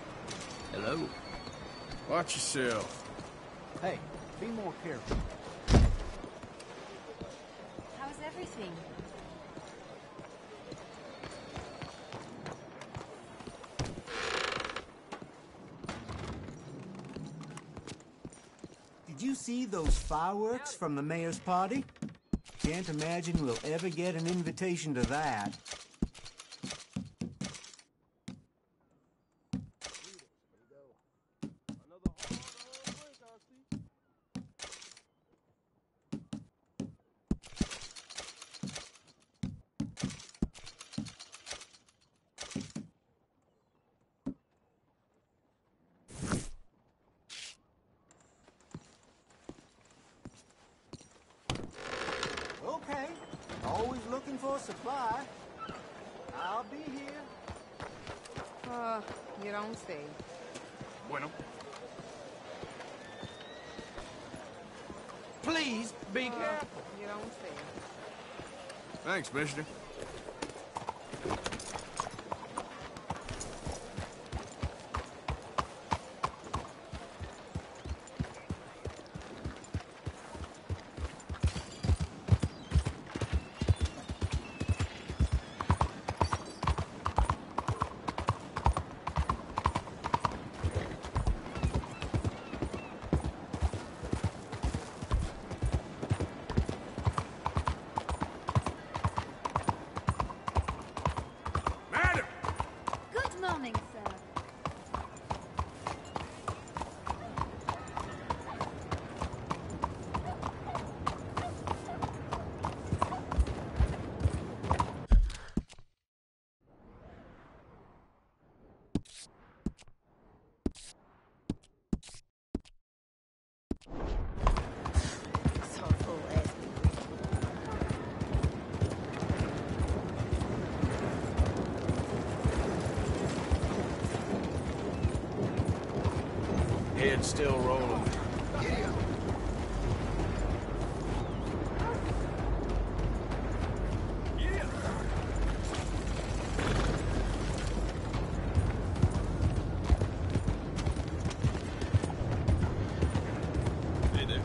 Hello. Watch yourself. Hey, be more careful. How's everything? Did you see those fireworks from the mayor's party? Can't imagine we'll ever get an invitation to that. Okay. Always looking for a supply. I'll be here. You don't say. Bueno. Please be careful. You don't say. Thanks, mister. Coming, sir. Head still rolling. Hey there.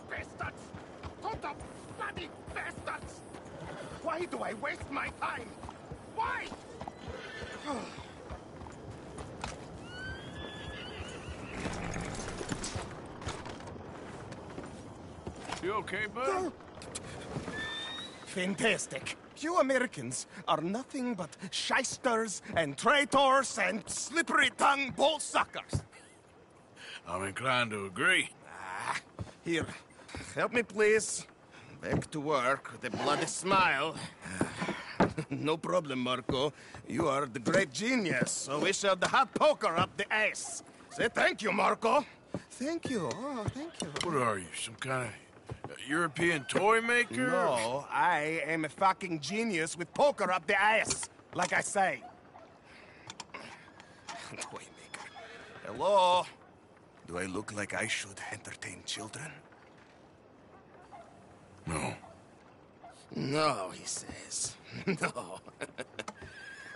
Bastards! Total bloody bastards! Why do I waste my time? Why? You okay, bud? Fantastic. You Americans are nothing but shysters and traitors and slippery-tongued bull suckers. I'm inclined to agree. Here, help me, please. Back to work with a bloody smile. No problem, Marco. You are the great genius, so we shall the hot poker up the ass. Say thank you, Marco. Thank you. Oh, thank you. What are you, some kind of European toy maker? No, I am a fucking genius with poker up the ass, like I say. Toy maker. Hello? Do I look like I should entertain children? No. No, he says. No.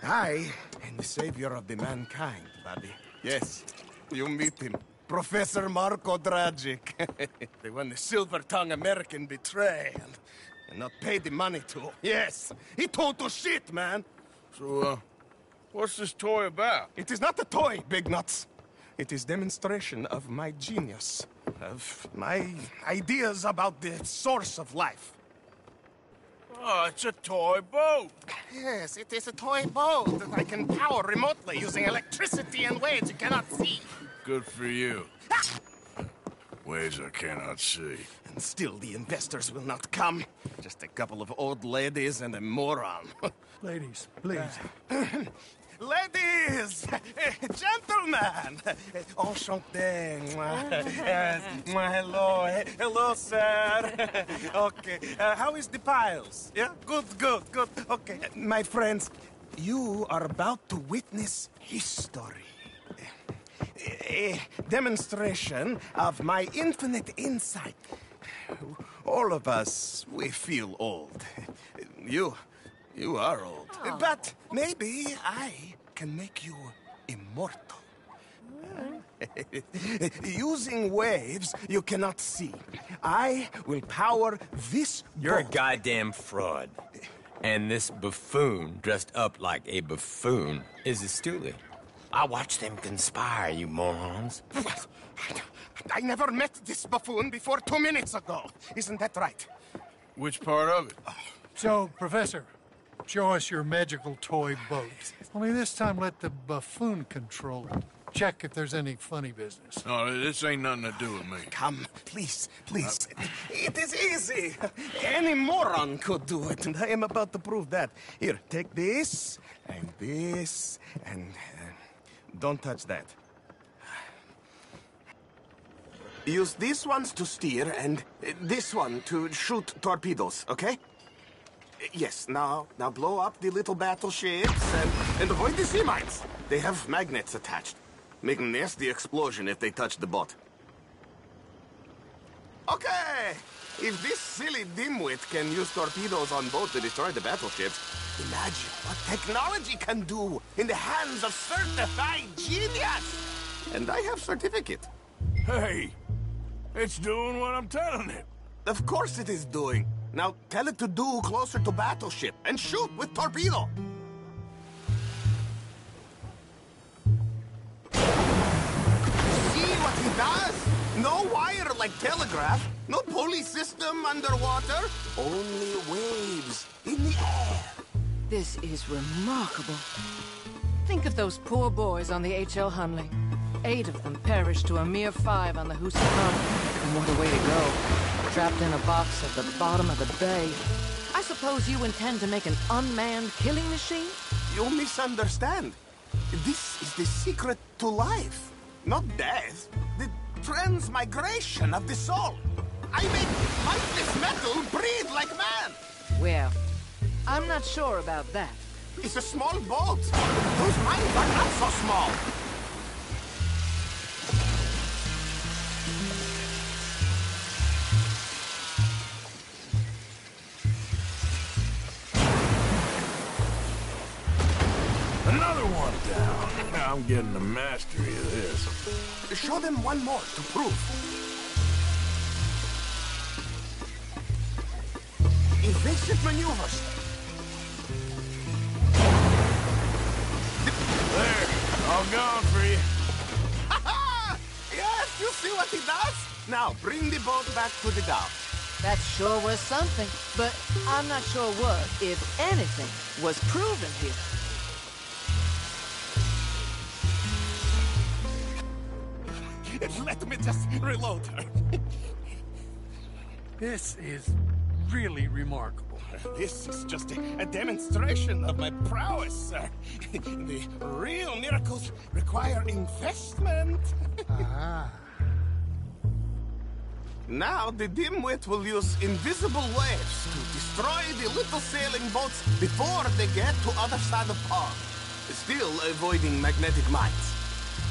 I am the savior of the mankind, Bobby. Yes, you meet him. Professor Marco Dragic. The one the silver-tongued American betrayed and not paid the money to. Yes, he told to shit, man. So, what's this toy about? It is not a toy, Big Nuts. It is demonstration of my genius, of my ideas about the source of life. Oh, it's a toy boat. Yes, it is a toy boat that I can power remotely using electricity and waves you cannot see. Good for you. Ways I cannot see. And still the investors will not come. Just a couple of old ladies and a moron. Ladies, please. Ladies! Gentlemen! Enchanté. Hello. Hello, sir. Okay. How is the piles? Yeah? Good. Okay. My friends, you are about to witness history. A demonstration of my infinite insight. All of us, we feel old. You are old. Oh. But maybe I can make you immortal. Using waves you cannot see. I will power this You're a boat. goddamn fraud. And this buffoon, dressed up like a buffoon, is a stoolie. I watched them conspire, you morons. I never met this buffoon before 2 minutes ago. Isn't that right? Which part of it? So, Professor, show us your magical toy boat. Only this time let the buffoon control it. Check if there's any funny business. No, this ain't nothing to do with me. Come, please. It is easy. Any moron could do it, and I am about to prove that. Here, take this, and don't touch that. Use these ones to steer, and this one to shoot torpedoes, okay? Yes, now blow up the little battleships, and avoid the sea mines. They have magnets attached. Make a nasty explosion if they touch the boat. Okay! If this silly dimwit can use torpedoes on boat to destroy the battleships, imagine what technology can do in the hands of certified genius! And I have certificate. Hey, it's doing what I'm telling it. Of course it is doing. Now tell it to do closer to battleship and shoot with torpedo. like telegraph. No pulley system underwater. Only waves in the air. This is remarkable. Think of those poor boys on the H.L. Hunley. 8 of them perished to a mere 5 on the Housatonic. And what a way to go. Trapped in a box at the bottom of the bay. I suppose you intend to make an unmanned killing machine? You misunderstand. This is the secret to life. Not death. The transmigration of the soul. I make mindless metal breathe like man. Well, I'm not sure about that. It's a small boat. Those minds are not so small. Another one down. Now I'm getting the mastery of this. Show them one more to prove. Evasive maneuvers. There, all gone for you. Yes, you see what he does? Now, bring the boat back to the dock. That sure was something, but I'm not sure what, if anything, was proven here. Let me just reload her. This is really remarkable. This is just a demonstration of my prowess, sir. The real miracles require investment. Ah. Now the dimwit will use invisible waves to destroy the little sailing boats before they get to other side of pond. Still avoiding magnetic mines.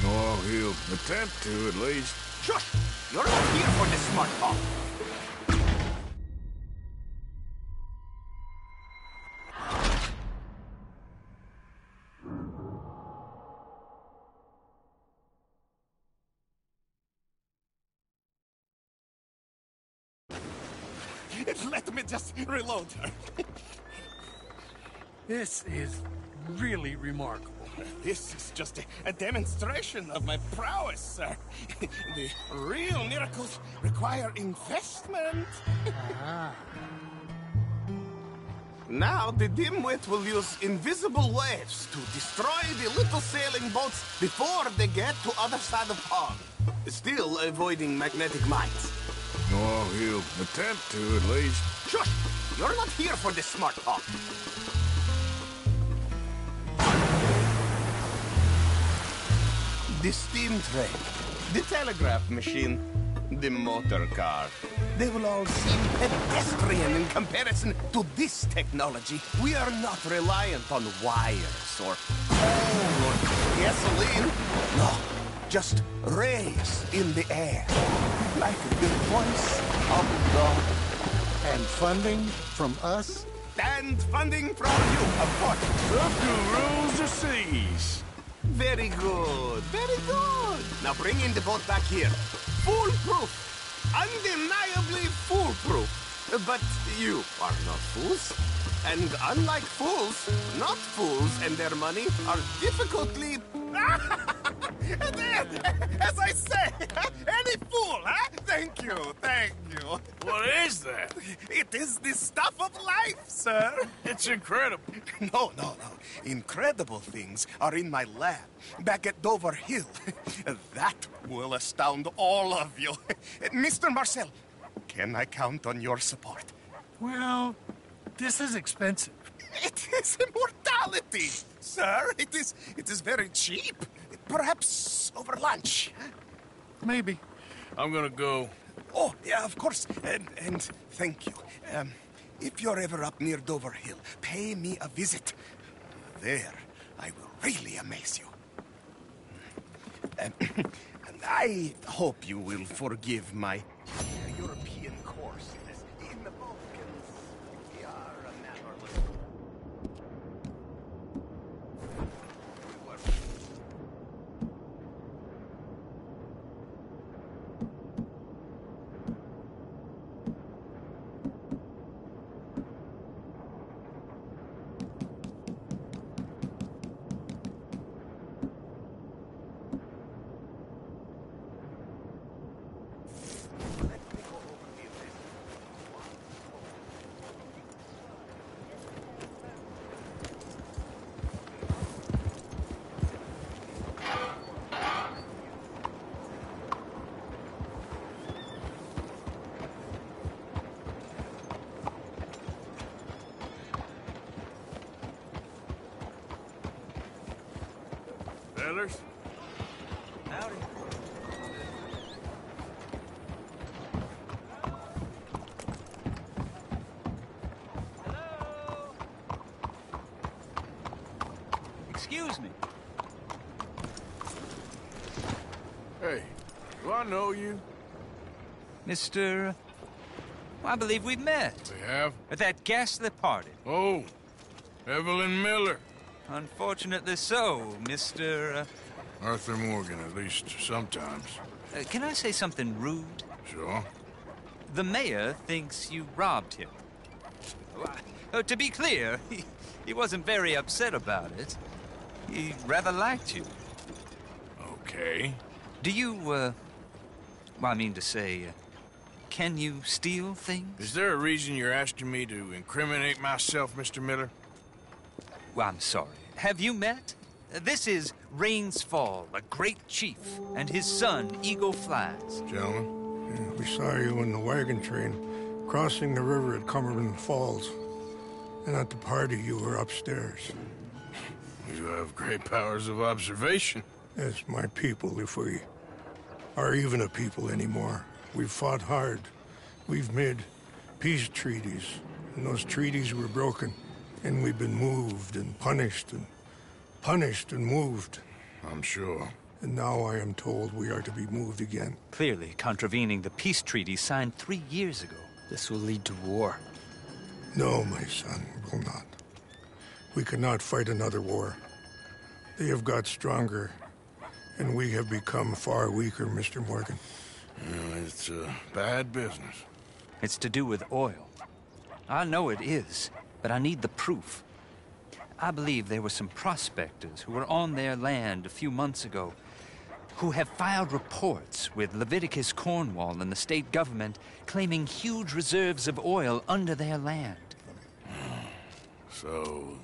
Oh, he'll attempt to, at least. Shush! You're not here for this smart talk. Let me just reload her. This is really remarkable. This is just a demonstration of my prowess, sir. The real miracles require investment. Ah. Now the dimwit will use invisible waves to destroy the little sailing boats before they get to other side of pond. Still avoiding magnetic mines. Oh, he'll attempt to, at least. Shush! You're not here for this smart talk. The steam train, the telegraph machine, the motor car. They will all seem pedestrian in comparison to this technology. We are not reliant on wires or coal or gasoline. No, just rays in the air. Like the voice of God. And funding from us? And funding from you, of course. Who rules the seas? Very good, very good. Now bring in the boat back here. Foolproof. Undeniably foolproof. But you are not fools. And unlike fools, not fools and their money are difficultly... As I say, any fool, huh? Thank you, thank you. What is that? It is the stuff of life, sir. It's incredible. No. Incredible things are in my lab, back at Dover Hill. That will astound all of you. Mr. Marcel, can I count on your support? Well, this is expensive. It is immortality, sir. It is very cheap. Perhaps over lunch. Maybe. I'm gonna go. Oh, yeah, of course. And thank you. If you're ever up near Dover Hill, pay me a visit. There, I will really amaze you. And I hope you will forgive my European courses in the Balkans. We are a mannerless... Fellers. Howdy. Excuse me. Hey, do I know you? Mr. I believe we've met. We have? At that ghastly party. Oh, Evelyn Miller. Unfortunately so, Mr. Arthur Morgan, at least sometimes. Can I say something rude? Sure. The mayor thinks you robbed him. To be clear, he wasn't very upset about it. He rather liked you. Okay. Do you, well, I mean to say, can you steal things? Is there a reason you're asking me to incriminate myself, Mr. Miller? Well, I'm sorry. Have you met? This is Rains Fall, a great chief, and his son, Eagle Flies. Gentlemen? Yeah, we saw you in the wagon train, crossing the river at Cumberland Falls. And at the party, you were upstairs. You have great powers of observation. Yes, my people, if we are even a people anymore. We've fought hard. We've made peace treaties, and those treaties were broken. And we've been moved and punished and moved. I'm sure. And now I am told we are to be moved again. Clearly contravening the peace treaty signed 3 years ago. This will lead to war. No, my son, will not. We cannot fight another war. They have got stronger, and we have become far weaker, Mr. Morgan. It's a bad business. It's to do with oil. I know it is, but I need the proof. I believe there were some prospectors who were on their land a few months ago who have filed reports with Leviticus Cornwall and the state government claiming huge reserves of oil under their land. So,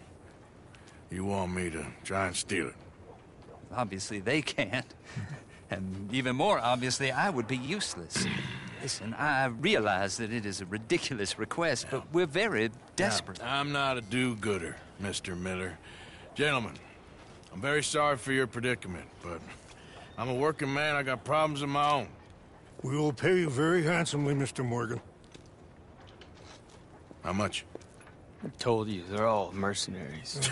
you want me to try and steal it? Obviously they can't. And even more obviously, I would be useless. Listen, I realize that it is a ridiculous request, but we're very desperate. Now, I'm not a do-gooder, Mr. Miller. Gentlemen, I'm very sorry for your predicament, but I'm a working man. I got problems of my own. We will pay you very handsomely, Mr. Morgan. How much? I told you, they're all mercenaries.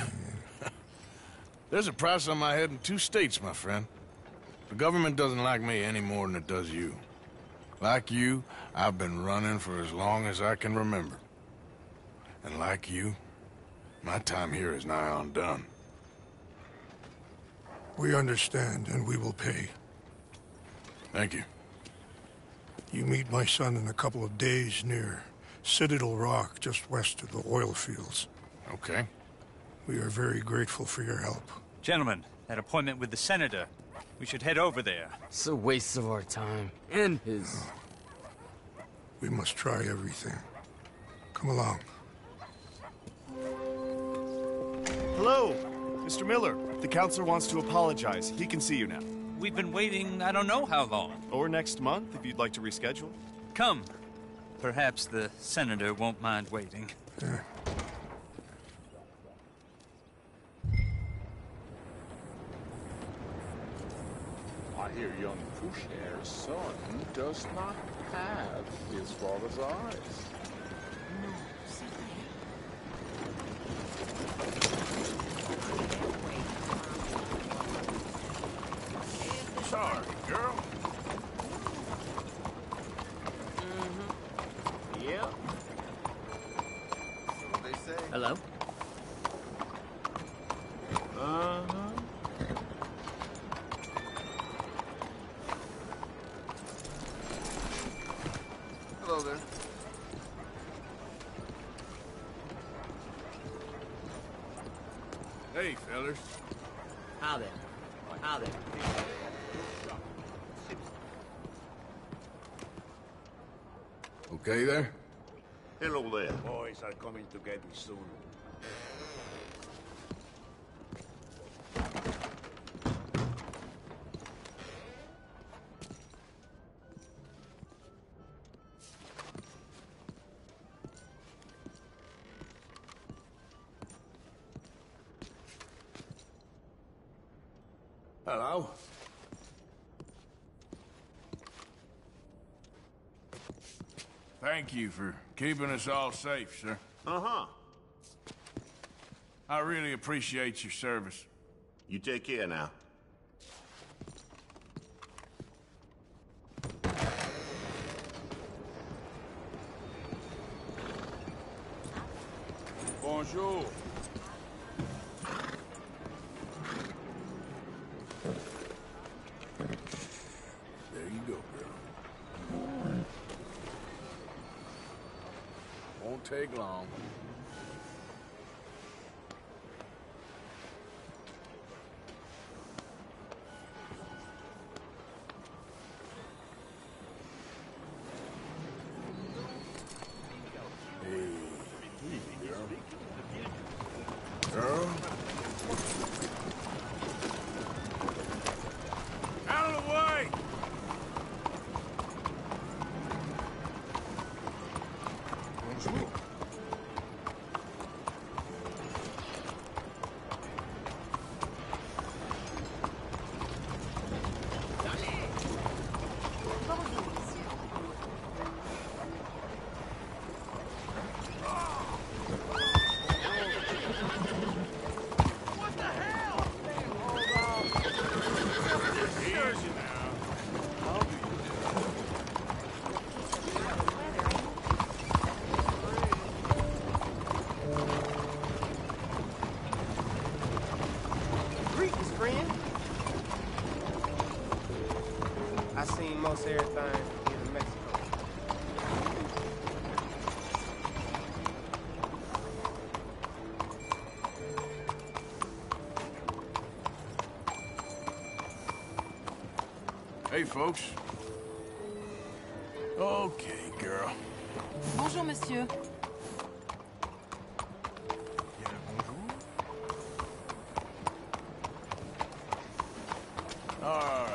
There's a price on my head in 2 states, my friend. The government doesn't like me any more than it does you. Like you, I've been running for as long as I can remember. And like you, my time here is nigh on done. We understand, and we will pay. Thank you. You meet my son in a couple of days near Citadel Rock, just west of the oil fields. Okay. We are very grateful for your help. Gentlemen, that appointment with the senator. We should head over there. It's a waste of our time. And his. We must try everything. Come along. Hello, Mr. Miller. The counselor wants to apologize. He can see you now. We've been waiting I don't know how long. Or next month, if you'd like to reschedule. Come. Perhaps the senator won't mind waiting. Yeah. I hear young Pushair's son does not have his father's eyes. Sorry, girl. Yeah. So what they say. Hello? Uh-huh. Hello there. Hey, fellers. How there? How there? Okay there? Hello there. Boys are coming to get me soon. Hello. Thank you for keeping us all safe, sir. Uh-huh. I really appreciate your service. You take care now. Bonjour. There you go, girl. Won't take long. Girl? Out of the way! Bonjour. Greetings, friend. I seen most everything in Mexico. Hey, folks. Okay, girl. Bonjour, monsieur. All